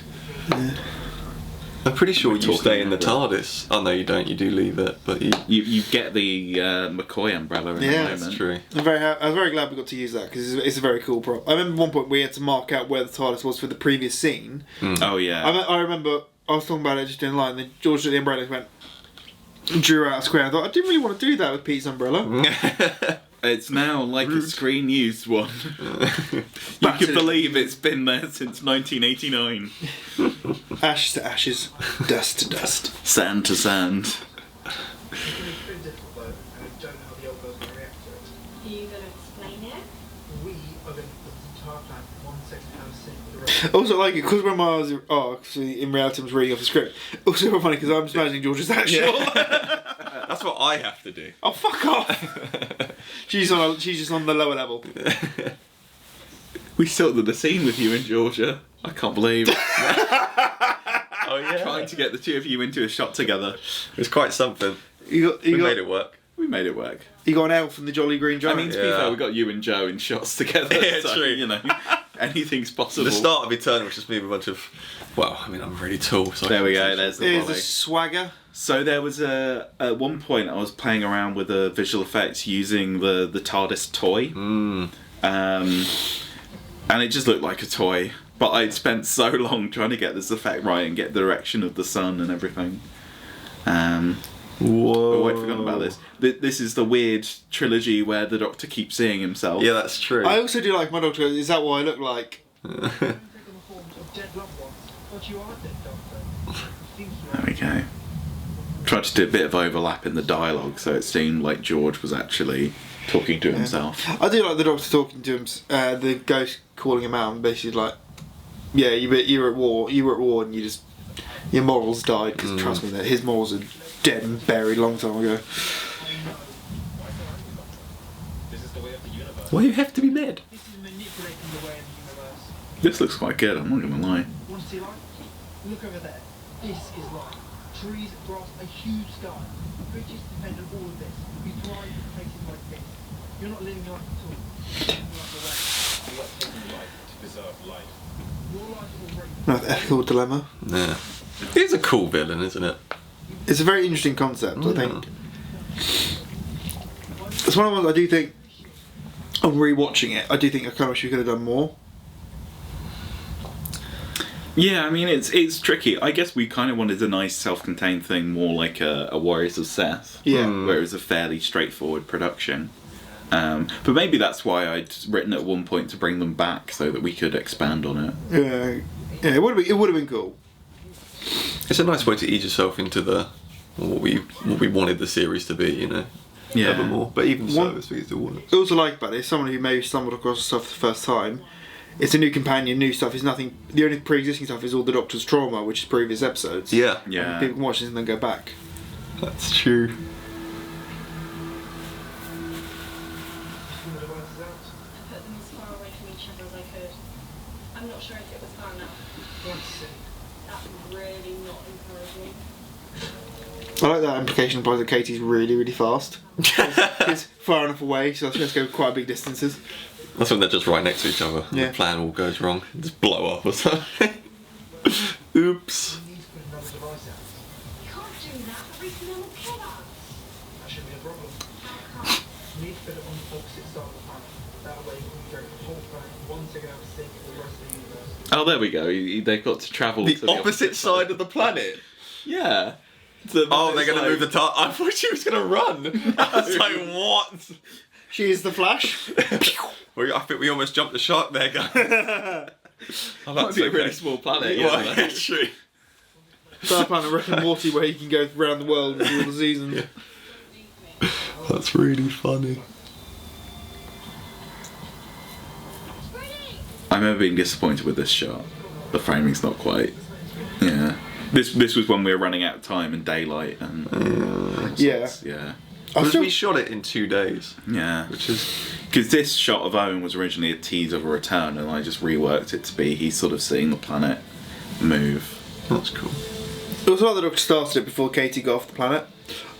Speaker 1: I'm pretty sure
Speaker 2: We're
Speaker 1: you stay in the
Speaker 2: talking
Speaker 1: TARDIS. Oh no, you don't. You do leave it, but
Speaker 2: You get the McCoy umbrella in the moment.
Speaker 1: that's true.
Speaker 3: I was very glad we got to use that because it's a very cool prop. I remember one point we had to mark out where the TARDIS was for the previous scene.
Speaker 2: Oh yeah.
Speaker 3: I remember I was talking about it just in line. Then George at the umbrella went, drew out a square. I thought I didn't really want to do that with Pete's umbrella.
Speaker 2: It's now like a screen used one. You can believe it's been there since 1989.
Speaker 3: Ashes to ashes, dust to dust,
Speaker 2: Sand to sand.
Speaker 4: It's been difficult though, and I don't know how the old girl's going to react to it.
Speaker 5: Are you going to explain it?
Speaker 4: We are going to put this entire plan from 1 second how to sing with the rest.
Speaker 3: Also, like, because when I was, cause in reality I was reading off the script. Also, very funny because I'm just imagining George is that short.
Speaker 1: That's what I have to do.
Speaker 3: Oh, fuck off! She's just on the lower level.
Speaker 2: We still did the scene with you in Georgia. I can't believe.
Speaker 1: Oh yeah.
Speaker 2: Trying to get the two of you into a shot together.
Speaker 1: It was quite something.
Speaker 3: You
Speaker 1: We made it work.
Speaker 2: We made it work.
Speaker 3: You got an elf from the Jolly Green
Speaker 2: I
Speaker 3: Giant.
Speaker 2: mean, to be
Speaker 1: Yeah.
Speaker 2: fair, we got you and Joe in shots together.
Speaker 1: Yeah,
Speaker 2: so,
Speaker 1: true.
Speaker 2: You know, anything's possible.
Speaker 1: The start of Eternal was just me with a bunch of. Well, I mean, I'm really tall. So
Speaker 2: There we go. There's the
Speaker 3: Here's a
Speaker 2: volley.
Speaker 3: swagger.
Speaker 2: So there was at one point I was playing around with the visual effects using the TARDIS toy, and it just looked like a toy. But I'd spent so long trying to get this effect right and get the direction of the sun and everything.
Speaker 1: Whoa.
Speaker 2: Oh, I'd forgotten about this. This is the weird trilogy where the Doctor keeps seeing himself.
Speaker 1: Yeah, that's true.
Speaker 3: I also do like my doctor. Is that what I look like?
Speaker 4: Take on the forms of dead loved ones, but you are dead, Doctor. You think you are.
Speaker 2: There we go. Tried to do a bit of overlap in the dialogue, so it seemed like George was actually talking to himself.
Speaker 3: I do like the doctor talking to him. The ghost calling him out and basically like, yeah, you were at war. You were at war, and your morals died. Because trust me, that his morals are dead and buried a long time ago.
Speaker 6: This is the way of the universe.
Speaker 1: Why you have to be mad?
Speaker 4: This is manipulating the way of the universe.
Speaker 2: This looks quite good, I'm not gonna lie.
Speaker 4: Want to see light? Look over there. This is light. Trees, grass, a huge sky. Bridges depend on all of this. We thrive in places like this. You're not living life at all. You're living life away.
Speaker 6: We are taking life to preserve life.
Speaker 4: Your life is already.
Speaker 3: Another ethical dilemma.
Speaker 1: Yeah. He's a cool villain, isn't it?
Speaker 3: It's a very interesting concept. I think it's one of the ones I do think. On rewatching it, I do think I kind of wish we could have done more.
Speaker 2: Yeah, I mean it's tricky. I guess we kind of wanted a nice self-contained thing, more like a Warriors of Seth.
Speaker 3: Yeah.
Speaker 2: Where it was a fairly straightforward production. But maybe that's why I'd written at one point to bring them back so that we could expand on it.
Speaker 3: Yeah, it would have been cool.
Speaker 1: It's a nice way to ease yourself into what we wanted the series to be, you know.
Speaker 2: Yeah.
Speaker 1: Evermore. But even so,
Speaker 3: One-
Speaker 1: it's still want
Speaker 3: I also like about it, someone who maybe stumbled across stuff for the first time. It's a new companion, new stuff. It's nothing. The only pre-existing stuff is all the Doctor's trauma, which is previous episodes.
Speaker 1: Yeah.
Speaker 2: Yeah.
Speaker 3: And people can watch this and then go back.
Speaker 1: That's true.
Speaker 4: Putting the devices out.
Speaker 5: I put them as far away from each other as I could. I'm not sure if it was far enough.
Speaker 4: Let's see.
Speaker 5: That's really not encouraging.
Speaker 3: I like that implication implies that Katie's really, really fast. It's far enough away, so she has to go quite big distances.
Speaker 1: That's when they're just right next to each other. And
Speaker 3: Yeah.
Speaker 1: the plan all goes wrong. Just blow up or something. Oops.
Speaker 4: We need to put another device out.
Speaker 5: You can't do that. The reason will kill us.
Speaker 4: That shouldn't be a problem.
Speaker 5: How come?
Speaker 4: We need to put it on the opposite side of the planet. That way we can direct the whole planet one second out of sync with the rest of the universe.
Speaker 2: Oh, there we go. They've got to travel to
Speaker 1: The opposite side of the planet.
Speaker 2: Yeah.
Speaker 1: Oh, they're going to move the tar. I thought she was going to run. I was like, what?
Speaker 3: She is the Flash.
Speaker 1: I think we almost jumped the shark there, guys. Oh,
Speaker 2: Might be a really small planet.
Speaker 1: Yeah,
Speaker 2: Yeah.
Speaker 1: that's true.
Speaker 3: Star Planet Rick and Morty, where you can go around the world and do all the seasons.
Speaker 1: That's really funny.
Speaker 2: I remember being disappointed with this shot. The framing's not quite. Yeah. This was when we were running out of time and daylight and.
Speaker 3: Yeah.
Speaker 2: Yeah.
Speaker 1: Because we shot it in 2 days,
Speaker 2: Yeah.
Speaker 1: which is
Speaker 2: Because this shot of Owen was originally a tease of a return, and I just reworked it to be he's sort of seeing the planet move.
Speaker 1: that's cool.
Speaker 3: It was like the Doctor started it before Katie got off the planet.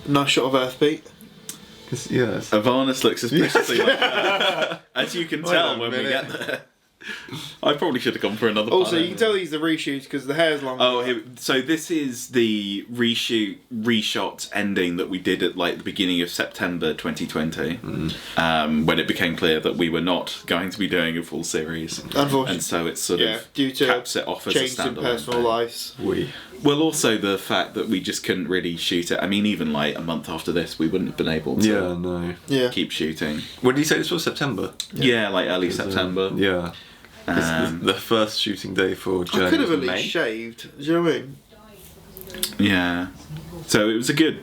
Speaker 3: Nice shot of Earthbeat.
Speaker 1: Yeah,
Speaker 2: Avarnis looks suspiciously like that, as you can
Speaker 1: Wait
Speaker 2: tell
Speaker 1: a
Speaker 2: when we
Speaker 1: minute.
Speaker 2: get there. I probably should have gone for another.
Speaker 3: Also,
Speaker 2: pilot.
Speaker 3: you can tell these are reshoots because the hair's longer.
Speaker 2: Oh, so this is the reshot ending that we did at like the beginning of September 2020, when it became clear that we were not going to be doing a full series.
Speaker 3: Unfortunately.
Speaker 2: And so it's sort of
Speaker 3: due to
Speaker 2: caps it off as a
Speaker 3: changes in
Speaker 2: standalone
Speaker 3: personal
Speaker 2: thing.
Speaker 3: lives.
Speaker 2: Well, also the fact that we just couldn't really shoot it. I mean, even like a month after this, we wouldn't have been able to
Speaker 1: Yeah, no.
Speaker 3: Yeah.
Speaker 2: keep shooting.
Speaker 1: When did you say this was September?
Speaker 2: Yeah, like early September.
Speaker 1: Yeah. The first shooting day for Journey
Speaker 3: I could have
Speaker 1: was
Speaker 3: at least
Speaker 1: May.
Speaker 3: shaved. Do you know what I mean?
Speaker 2: Yeah. So it was a good.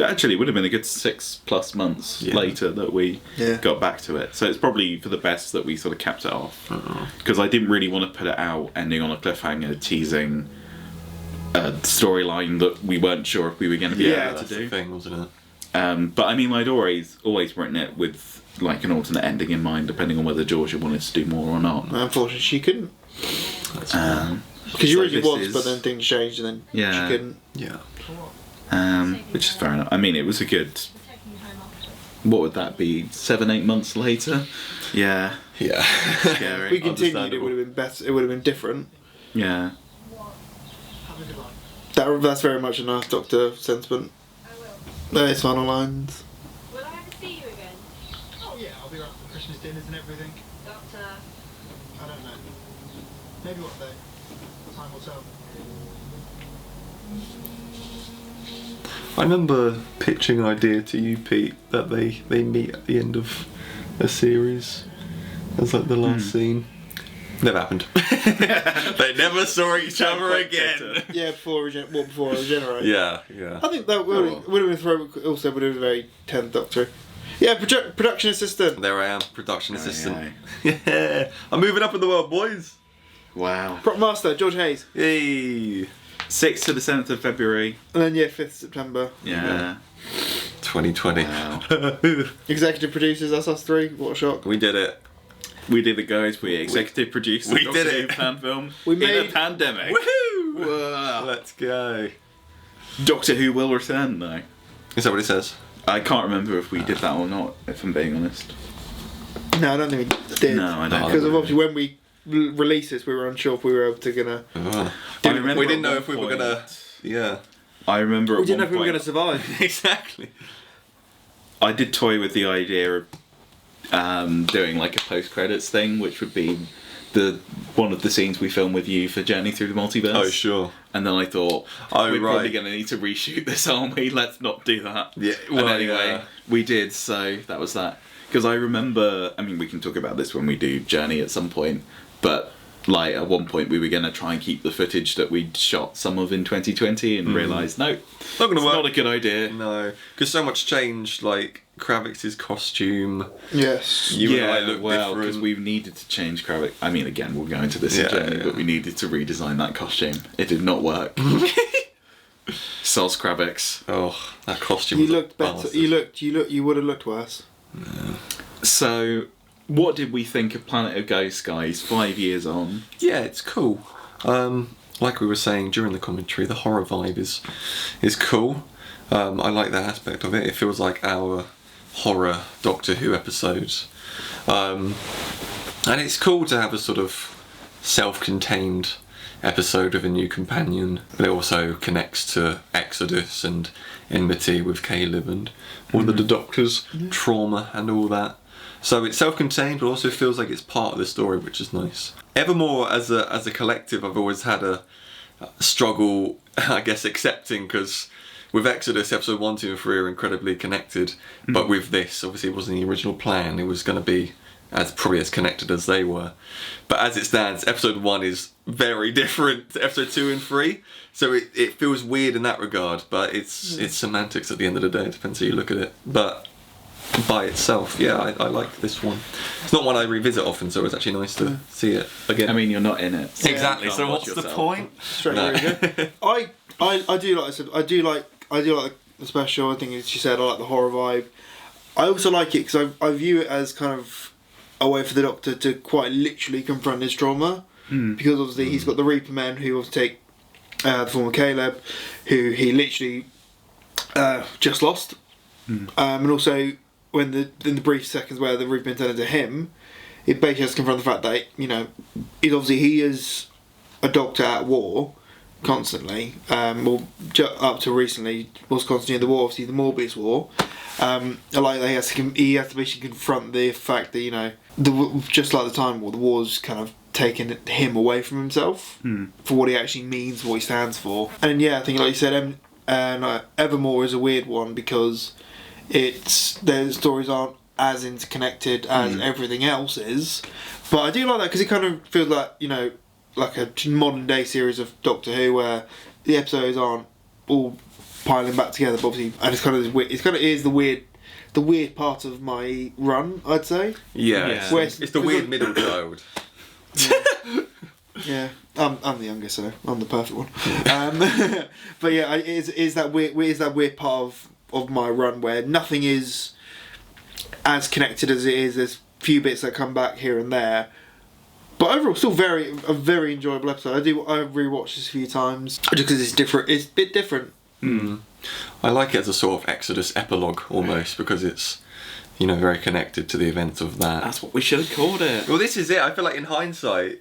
Speaker 2: Actually, it would have been a good 6+ months
Speaker 1: Yeah.
Speaker 2: later that we
Speaker 3: Yeah.
Speaker 2: got back to it. So it's probably for the best that we sort of kept it off. Because I didn't really want to put it out ending on a cliffhanger, teasing a storyline that we weren't sure if we were going to be
Speaker 3: Yeah,
Speaker 2: able
Speaker 1: That's
Speaker 2: to
Speaker 1: the
Speaker 2: do.
Speaker 1: thing, wasn't it?
Speaker 2: But I mean, I'd always written it with like an alternate ending in mind, depending on whether Georgia wanted to do more or not.
Speaker 3: Unfortunately, she couldn't. Because
Speaker 2: So
Speaker 3: she originally
Speaker 2: this
Speaker 3: was,
Speaker 2: is-
Speaker 3: but then things changed and then
Speaker 2: Yeah.
Speaker 3: she couldn't.
Speaker 1: Yeah.
Speaker 2: Which is fair enough. I mean, it was a good.
Speaker 5: We're taking you home after.
Speaker 2: What would that be? 7-8 months later? Yeah.
Speaker 1: Yeah.
Speaker 2: Scary.
Speaker 3: If we continued, it
Speaker 1: Understandable.
Speaker 3: would have been better. It would have been different.
Speaker 2: Yeah.
Speaker 4: Have a good night.
Speaker 3: That's very much an Earth Doctor sentiment.
Speaker 5: I will.
Speaker 3: It's final lines.
Speaker 5: Will I ever see you again?
Speaker 4: Oh yeah, I'll be around for Christmas dinners and everything.
Speaker 5: Doctor.
Speaker 4: I don't know. Maybe one day. Time will tell.
Speaker 1: I remember pitching an idea to you, Pete, that they meet at the end of a series as like the last scene. Never happened. They never saw each other again.
Speaker 3: Yeah, before Regenerate.
Speaker 1: Yeah.
Speaker 3: I think that would have been also would have been very 10th Doctor. Yeah, production assistant.
Speaker 1: There I am, production
Speaker 2: Aye,
Speaker 1: assistant. Yeah, I'm moving up in the world, boys.
Speaker 2: Wow.
Speaker 3: Prop master George Hayes,
Speaker 1: Yay.
Speaker 2: 6th to the 7th of February.
Speaker 3: and then 5th September.
Speaker 2: Yeah.
Speaker 1: 2020.
Speaker 2: Wow.
Speaker 3: Executive producers, that's us three. What a shock.
Speaker 1: We did it.
Speaker 2: We did it, guys. We executive produced the
Speaker 1: we
Speaker 2: Doctor
Speaker 1: did
Speaker 2: Who
Speaker 1: it.
Speaker 2: fan film
Speaker 3: We
Speaker 2: in
Speaker 3: made-
Speaker 2: a pandemic.
Speaker 1: Woohoo!
Speaker 2: Whoa.
Speaker 1: Let's go.
Speaker 2: Doctor Who will return, though.
Speaker 1: Is that what it says?
Speaker 2: I can't remember if we did that or not, if I'm being honest.
Speaker 3: No, I don't think we did.
Speaker 2: No, I don't.
Speaker 3: Because obviously when we released this, we were unsure if we were able to gonna.
Speaker 2: remember
Speaker 1: We didn't
Speaker 2: at
Speaker 1: know
Speaker 2: one
Speaker 1: if we were
Speaker 2: point-
Speaker 1: gonna. Yeah.
Speaker 2: I remember
Speaker 3: We
Speaker 2: at
Speaker 3: didn't know
Speaker 2: one
Speaker 3: if we were
Speaker 2: point,
Speaker 3: gonna survive.
Speaker 1: Exactly.
Speaker 2: I did toy with the idea of doing like a post-credits thing, which would be one of the scenes we filmed with you for Journey Through the Multiverse.
Speaker 1: Oh sure.
Speaker 2: And then I thought,
Speaker 1: Oh,
Speaker 2: we're probably
Speaker 1: right.
Speaker 2: going to need to reshoot this, aren't we? Let's not do that.
Speaker 1: Yeah,
Speaker 2: And
Speaker 1: well,
Speaker 2: anyway,
Speaker 1: yeah.
Speaker 2: we did, so that was that. Because I remember, I mean, we can talk about this when we do Journey at some point, but like at one point we were going to try and keep the footage that we'd shot some of in 2020 and realised, no,
Speaker 1: Not gonna
Speaker 2: it's
Speaker 1: work.
Speaker 2: not a good idea.
Speaker 1: No, because so much changed. Like Kravik's costume.
Speaker 3: Yes.
Speaker 1: You and I look
Speaker 2: well, because
Speaker 1: different.
Speaker 2: we needed to change Kravik. I mean, again, we'll go into this in
Speaker 1: Yeah,
Speaker 2: Journey,
Speaker 1: yeah.
Speaker 2: but we needed to redesign that costume. It did not work. Soz Kravik's.
Speaker 1: Oh, that costume.
Speaker 3: You
Speaker 1: was a
Speaker 3: looked better.
Speaker 1: bastard.
Speaker 3: You would have looked worse.
Speaker 2: So, what did we think of Planet of Ghosts, guys? 5 years on.
Speaker 1: Yeah, it's cool. Like we were saying during the commentary, the horror vibe is cool. I like that aspect of it. It feels like our horror Doctor Who episodes. And it's cool to have a sort of self-contained episode of a new companion, but it also connects to Exodus and Enmity with Caleb and all the Doctor's trauma and all that. So it's self-contained, but also feels like it's part of the story, which is nice. Evermore, as a collective, I've always had a struggle, I guess, accepting, because with Exodus, episode 1, 2 and 3 are incredibly connected, but with this, obviously it wasn't the original plan, it was going to be probably as connected as they were. But as it stands, episode 1 is very different to episode 2 and 3, so it feels weird in that regard, but it's semantics at the end of the day, it depends how you look at it. But by itself, yeah, I like this one. It's not one I revisit often, so it's actually nice to see it again.
Speaker 2: I mean, you're not in it. So
Speaker 1: exactly,
Speaker 2: you
Speaker 1: so
Speaker 2: can't
Speaker 1: what's
Speaker 2: watch
Speaker 1: the
Speaker 2: yourself.
Speaker 1: point?
Speaker 3: Straight
Speaker 1: No.
Speaker 3: very good. I do like. I do like the special. I think, as she said, I like the horror vibe. I also like it because I view it as kind of a way for the Doctor to quite literally confront his trauma, because obviously he's got the Reaper Men who will take the form of Caleb, who he literally just lost, and also when in the brief seconds where the Reaper Men turned into him, it basically has to confront the fact that he is a doctor at war constantly. Up to recently was constantly in the war. Obviously, the Morbius War. Like he has to basically confront the fact that just like the Time War, the war's kind of taken him away from himself for what he actually means, what he stands for. And I think like you said, Evermore is a weird one because their stories aren't as interconnected as everything else is. But I do like that because it kind of feels like like a modern day series of Doctor Who where the episodes aren't all piling back together, but obviously, and it is the weird part of my run, I'd say.
Speaker 1: Yeah. It's the weird middle child.
Speaker 3: Yeah, I'm the youngest, so I'm the perfect one. But yeah, it is that weird part of my run where nothing is as connected as it is. There's few bits that come back here and there. But overall, still a very enjoyable episode. I've rewatched this a few times just because it's different. It's a bit different.
Speaker 1: I like it as a sort of Exodus epilogue almost because it's very connected to the events of that.
Speaker 2: That's what we should have called it.
Speaker 1: Well, this is it. I feel like in hindsight,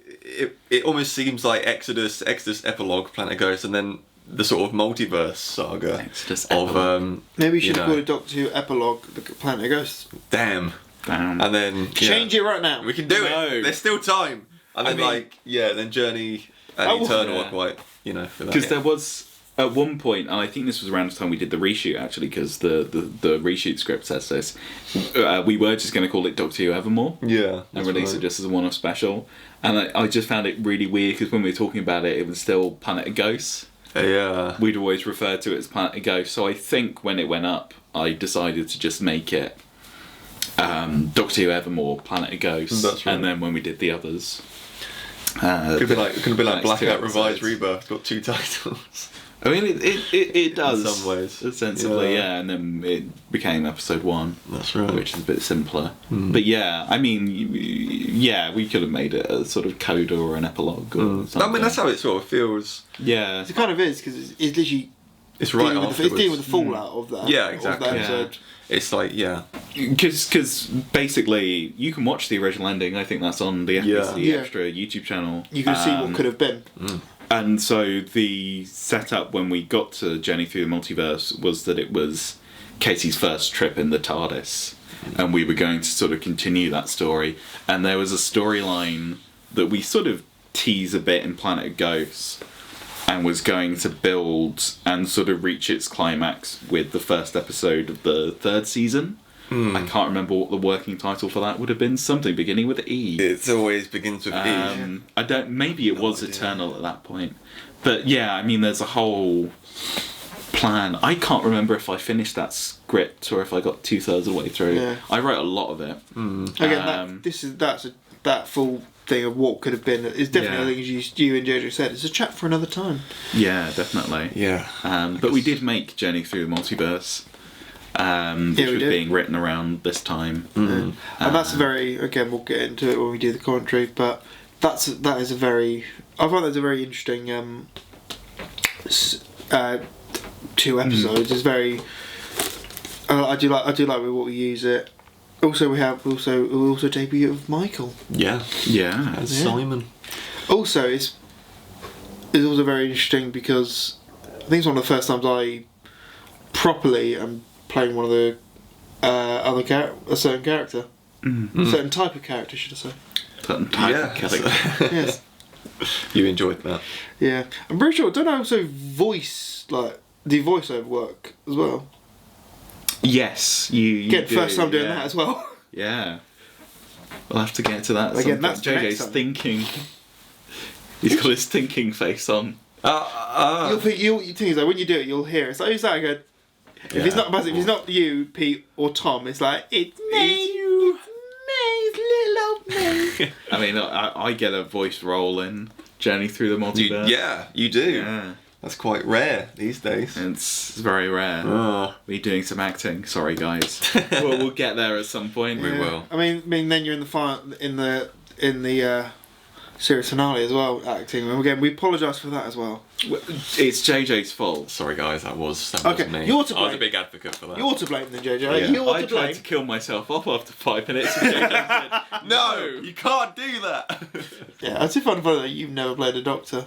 Speaker 1: it almost seems like Exodus epilogue, Planet of Ghosts, and then the sort of multiverse saga
Speaker 2: Exodus
Speaker 1: of
Speaker 3: maybe you should have called it Doctor Who epilogue, the Planet of Ghosts.
Speaker 1: Damn. And then
Speaker 3: change it right now.
Speaker 1: We can do it. There's still time. And then then Journey and Eternal are quite
Speaker 2: because there was at one point, and I think this was around the time we did the reshoot actually, because the reshoot script says this. We were just going to call it Doctor Who Evermore.
Speaker 1: Yeah.
Speaker 2: And release it just as a one-off special. And I just found it really weird because when we were talking about it, it was still Planet of Ghosts.
Speaker 1: Yeah.
Speaker 2: We'd always referred to it as Planet of Ghosts. So I think when it went up, I decided to just make it Doctor Who Evermore, Planet of Ghosts.
Speaker 1: That's right.
Speaker 2: And then when we did the others,
Speaker 1: could be like Blackout Revised
Speaker 2: episodes.
Speaker 1: Rebirth. Got 2 titles.
Speaker 2: I mean, it does
Speaker 1: in some ways,
Speaker 2: ostensibly, yeah. And then it became episode 1.
Speaker 1: That's right.
Speaker 2: Which is a bit simpler. But yeah, I mean, we could have made it a sort of coda or an epilogue or something.
Speaker 1: I mean, that's how it sort of feels.
Speaker 2: Yeah,
Speaker 3: It kind of is because it's literally
Speaker 1: It's right
Speaker 3: dealing
Speaker 1: afterwards.
Speaker 3: it's dealing with the fallout of that.
Speaker 1: Yeah, exactly.
Speaker 3: Of that episode.
Speaker 1: It's like,
Speaker 2: because basically you can watch the original ending. I think that's on the FBC
Speaker 3: Yeah.
Speaker 2: Extra YouTube channel.
Speaker 3: You can see what could have been.
Speaker 2: And so the setup when we got to Journey Through the Multiverse was that it was Casey's first trip in the TARDIS, and we were going to sort of continue that story. And there was a storyline that we sort of tease a bit in Planet of Ghosts, and was going to build and sort of reach its climax with the first episode of the 3rd season. I can't remember what the working title for that would have been. Something beginning with E.
Speaker 1: it always begins with E.
Speaker 2: I don't. Maybe it was Eternal at that point, but yeah, I mean, there's a whole plan. I can't remember if I finished that script or if I got 2/3 of the way through.
Speaker 3: Yeah.
Speaker 2: I wrote a lot of it.
Speaker 3: Again, that full thing of what could have been is definitely, I think, as you and Jojo said, it's a chat for another time.
Speaker 2: Yeah, definitely.
Speaker 1: Yeah.
Speaker 2: But we did make Journey Through the Multiverse, which was being written around this time.
Speaker 3: And that's again, we'll get into it when we do the commentary, but I find that's a very interesting 2 episodes. It's very I do like what we use it. Also, we also debut of Michael.
Speaker 1: Yeah.
Speaker 2: Yeah.
Speaker 1: Simon.
Speaker 3: Also, it's also very interesting because I think it's one of the first times I properly am playing one of the a certain character, a certain type of character, should I say?
Speaker 2: Certain type of character.
Speaker 3: Yes.
Speaker 1: You enjoyed that.
Speaker 3: Yeah, I'm pretty sure. Don't I also voice do voiceover work as well?
Speaker 2: Yes, you
Speaker 3: Get
Speaker 2: do,
Speaker 3: first time doing that as well.
Speaker 2: Yeah. We'll have to get to that.
Speaker 3: Again, that's the next
Speaker 2: JJ's
Speaker 3: time.
Speaker 2: thinking. He's got his thinking face on.
Speaker 3: You'll think when you do it, you'll hear it. It's like, who's that again? If it's not you, Pete, or Tom, it's like, it's me. It's little old me.
Speaker 2: I mean, I get a voice role in Journey Through the Multiverse.
Speaker 1: You do.
Speaker 2: Yeah.
Speaker 1: That's quite rare these days.
Speaker 2: It's very rare.
Speaker 1: Oh.
Speaker 2: We're doing some acting. Sorry, guys. We'll get there at some point.
Speaker 1: We will.
Speaker 3: I mean, then you're in the series finale as well, acting. And again, we apologise for that as well.
Speaker 2: It's JJ's fault.
Speaker 1: Sorry guys, that was
Speaker 3: Okay,
Speaker 1: me.
Speaker 3: you're to
Speaker 1: I was a
Speaker 3: blame.
Speaker 1: big advocate for that.
Speaker 3: You're to blame then, JJ.
Speaker 1: Yeah.
Speaker 3: You're
Speaker 2: I
Speaker 3: to
Speaker 2: tried
Speaker 3: blame.
Speaker 2: to kill myself off after 5 minutes. And JJ said,
Speaker 1: No, you can't do that.
Speaker 3: Yeah, it's funny that you've never played a Doctor.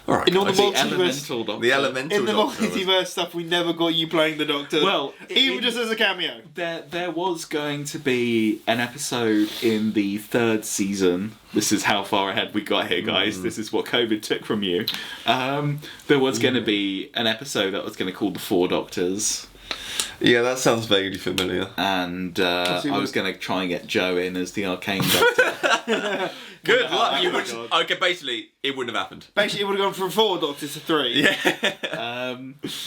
Speaker 1: Alright,
Speaker 3: In all the
Speaker 2: The
Speaker 3: multiverse,
Speaker 2: elemental Doctor.
Speaker 1: the elemental
Speaker 3: in the
Speaker 1: Doctor was-
Speaker 3: multiverse stuff, we never got you playing the Doctor.
Speaker 2: Well,
Speaker 3: even just as a cameo.
Speaker 2: There was going to be an episode in the 3rd season. This is how far ahead we got here, guys. This is what COVID took from you. There was going to be an episode that was going to call The Four Doctors.
Speaker 1: Yeah, that sounds vaguely familiar.
Speaker 2: And I was going to try and get Joe in as the Arcane Doctor.
Speaker 1: Good luck.
Speaker 2: Oh
Speaker 1: You
Speaker 2: my
Speaker 1: wouldn't, okay, basically, it wouldn't have happened.
Speaker 3: Basically, it would have gone from 4 Doctors to 3.
Speaker 1: Yeah.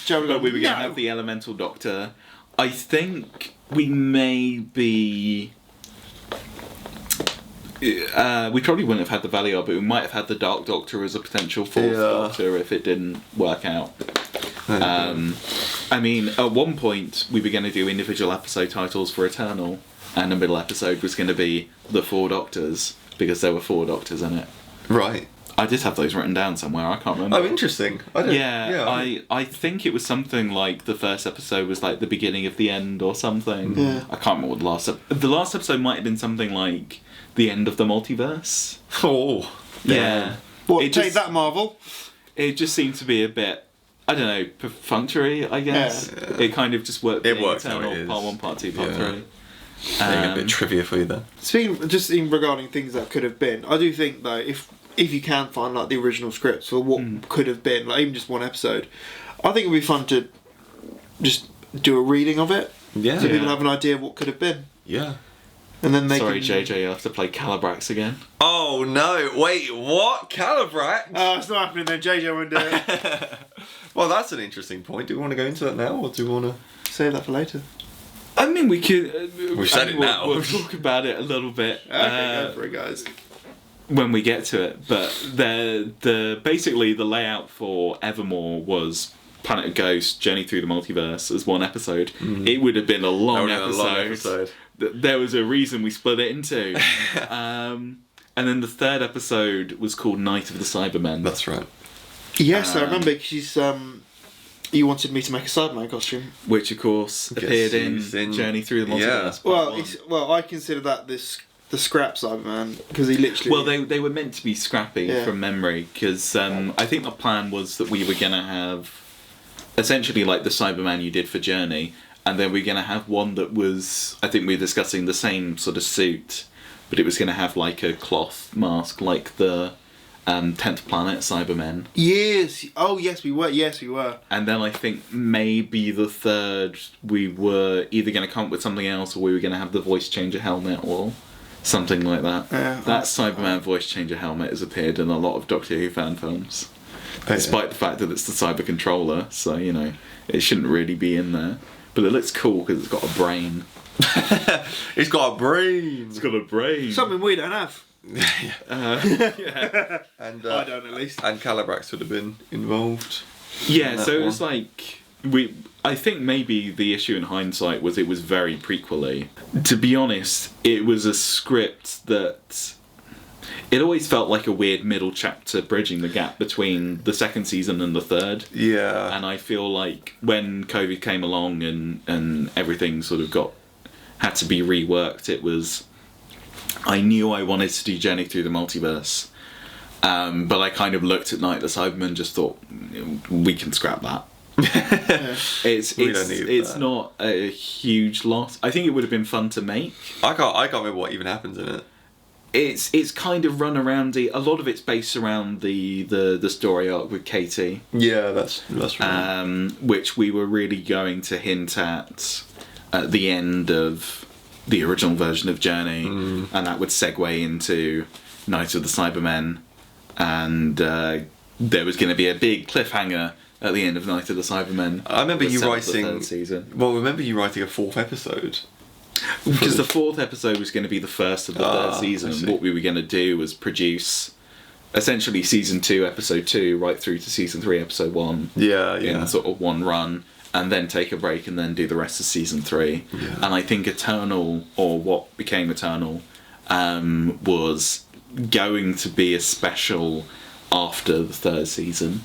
Speaker 3: Joe would
Speaker 2: But
Speaker 3: have
Speaker 2: we were going to have the Elemental Doctor. I think we may be... we probably wouldn't have had the Valiant, but we might have had the Dark Doctor as a potential 4th Doctor if it didn't work out. I mean, at one point we were going to do individual episode titles for Eternal, and the middle episode was going to be The Four Doctors, because there were 4 Doctors in it.
Speaker 1: Right.
Speaker 2: I did have those written down somewhere, I can't remember.
Speaker 1: Oh, interesting. I don't,
Speaker 2: I think it was something like the first episode was like the beginning of the end or something.
Speaker 3: Yeah.
Speaker 2: I can't remember what the last episode might have been something like the end of the multiverse.
Speaker 1: Oh.
Speaker 2: Yeah.
Speaker 3: What,
Speaker 2: It
Speaker 3: take
Speaker 2: just-
Speaker 3: that, Marvel?
Speaker 2: It just seemed to be a bit, I don't know, perfunctory, I guess.
Speaker 1: Yeah.
Speaker 2: It kind of just worked.
Speaker 1: It
Speaker 2: being
Speaker 1: works how
Speaker 2: Eternal,
Speaker 1: it is.
Speaker 2: Part 1, Part 2, Part
Speaker 1: Yeah.
Speaker 2: 3.
Speaker 1: Being a bit trivia for you there.
Speaker 3: Speaking just in regarding things that could have been, I do think though, if you can find like the original scripts for what could have been, like even just one episode, I think it would be fun to just do a reading of it,
Speaker 1: Yeah.
Speaker 3: so people have an idea of what could have been,
Speaker 1: Yeah.
Speaker 3: and then they
Speaker 2: Sorry,
Speaker 3: can...
Speaker 2: JJ, you have to play Calibrax again.
Speaker 1: Oh no! Wait, what? Calibrax?
Speaker 3: Oh, it's not happening then. JJ won't do it.
Speaker 1: Well, that's an interesting point. Do we want to go into that now, or do we want to?
Speaker 3: Save that for later.
Speaker 2: I mean, we could.
Speaker 1: We've said it now.
Speaker 2: We'll talk about it a little bit.
Speaker 3: Okay, go for it, guys.
Speaker 2: When we get to it, but basically the layout for Evermore was Planet of Ghosts, Journey Through the Multiverse as one episode. It would have been a long episode. There was a reason we split it into. And then the 3rd episode was called Night of the Cybermen.
Speaker 1: That's right.
Speaker 3: Yes, I remember. She's you wanted me to make a Cyberman costume.
Speaker 2: Which of course appeared in Journey Through the Multiverse.
Speaker 3: Well, I consider that the scrap Cyberman because he literally.
Speaker 2: Well, they were meant to be scrappy from memory because I think the plan was that we were going to have essentially like the Cyberman you did for Journey, and then we're going to have one that was, I think we were discussing the same sort of suit, but it was going to have like a cloth mask like the 10th Planet Cybermen.
Speaker 3: Yes. Oh, yes, we were. Yes, we were.
Speaker 2: And then I think maybe the 3rd we were either going to come up with something else, or we were going to have the voice changer helmet or something like that. That Cyberman voice changer helmet has appeared in a lot of Doctor Who fan films, despite the fact that it's the cyber controller, so you know it shouldn't really be in there. But it looks cool because it's got a brain.
Speaker 1: It's got a brain.
Speaker 2: It's got a brain.
Speaker 3: Something we don't have.
Speaker 2: Yeah.
Speaker 1: And
Speaker 3: I don't, at least.
Speaker 1: And Calibrax would have been involved.
Speaker 2: Yeah, so it was like I think maybe the issue in hindsight was it was very prequel-y. To be honest, it was a script that it always felt like a weird middle chapter bridging the gap between the 2nd season and the 3rd.
Speaker 1: Yeah.
Speaker 2: And I feel like when COVID came along and everything sort of had to be reworked, it was, I knew I wanted to do Journey Through the Multiverse, but I kind of looked at Night of the Cybermen and just thought, we can scrap that. It's not a huge loss. I think it would have been fun to make.
Speaker 1: I can't remember what even happens in it.
Speaker 2: It's kind of run around a lot of it's based around the story arc with Katie.
Speaker 1: Yeah, that's right.
Speaker 2: Which we were really going to hint at the end of the original version of Journey, and that would segue into Night of the Cybermen, and there was going to be a big cliffhanger at the end of Night of the Cybermen.
Speaker 1: I remember you writing.
Speaker 2: The 3rd season.
Speaker 1: Well, remember you writing a 4th episode.
Speaker 2: Because the 4th episode was going to be the first of the 3rd season. What we were going to do was produce essentially season 2, episode 2, right through to season 3, episode 1.
Speaker 1: Yeah.
Speaker 2: In sort of one run, and then take a break and then do the rest of season 3.
Speaker 1: Yeah.
Speaker 2: And I think Eternal, or what became Eternal, was going to be a special after the third season.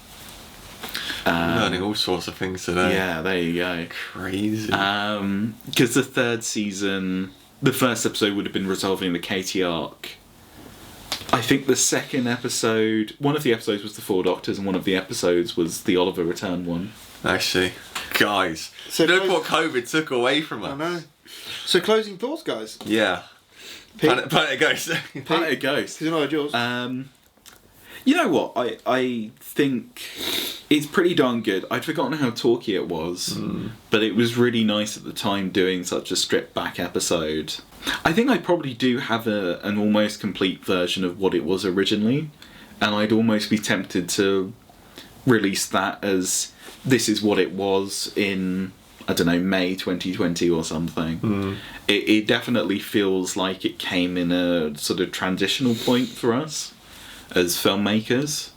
Speaker 1: Learning all sorts of things today.
Speaker 2: Yeah, there you go.
Speaker 1: Crazy.
Speaker 2: Because the third season, the first episode would have been resolving the Katie arc. I think the second episode, one of the episodes was the Four Doctors, and one of the episodes was the Oliver Return one.
Speaker 1: I see. Guys,
Speaker 3: So
Speaker 1: look what COVID took away from us.
Speaker 3: I know. So closing thoughts, guys.
Speaker 1: Yeah.
Speaker 3: Pete?
Speaker 1: Planet Ghost.
Speaker 2: Planet Ghost.
Speaker 3: Because you know yours.
Speaker 2: You know what? I think it's pretty darn good. I'd forgotten how talky it was, but it was really nice at the time doing such a stripped back episode. I think I probably do have an almost complete version of what it was originally, and I'd almost be tempted to release that as this is what it was in, I don't know, May 2020 or something. It definitely feels like it came in a sort of transitional point for us as filmmakers,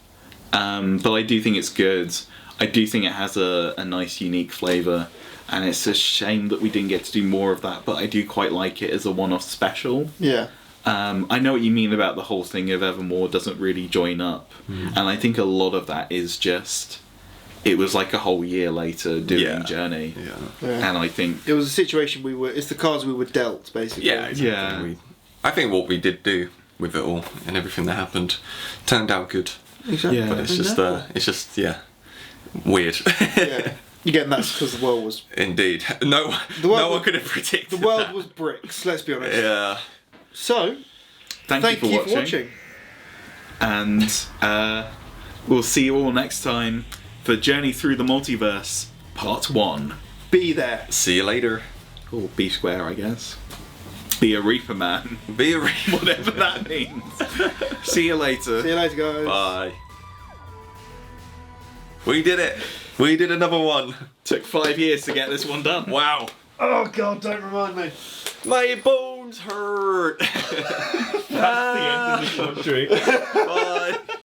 Speaker 2: but I do think it's good. I do think it has a nice unique flavour, and it's a shame that we didn't get to do more of that, but I do quite like it as a one-off special.
Speaker 3: Yeah.
Speaker 2: I know what you mean about the whole thing of Evermore doesn't really join up, and I think a lot of that is just, it was like a whole year later doing Journey, and I think
Speaker 3: It was a situation it's the cards we were dealt, basically.
Speaker 1: Yeah, exactly.
Speaker 2: Yeah.
Speaker 1: I think what we did do with it all and everything that happened turned out good.
Speaker 3: Exactly.
Speaker 2: Yeah.
Speaker 1: But it's just weird.
Speaker 3: Yeah. Again, that's because the world was...
Speaker 1: Indeed. No one could have predicted
Speaker 3: The world
Speaker 1: that.
Speaker 3: was bricks, let's be honest.
Speaker 1: Yeah.
Speaker 3: So,
Speaker 2: thank you for watching. And we'll see you all next time for Journey Through the Multiverse Part 1.
Speaker 3: Be there.
Speaker 1: See you later.
Speaker 2: Or B square, I guess. Be a Reaper Man.
Speaker 1: Be a
Speaker 2: Whatever that means. See you later.
Speaker 3: See you later, guys.
Speaker 1: Bye. We did it. We did another one.
Speaker 2: Took 5 years to get this one done.
Speaker 1: Wow.
Speaker 3: Oh, God, don't remind me.
Speaker 1: My bones hurt.
Speaker 2: That's the end of the country.
Speaker 1: Bye.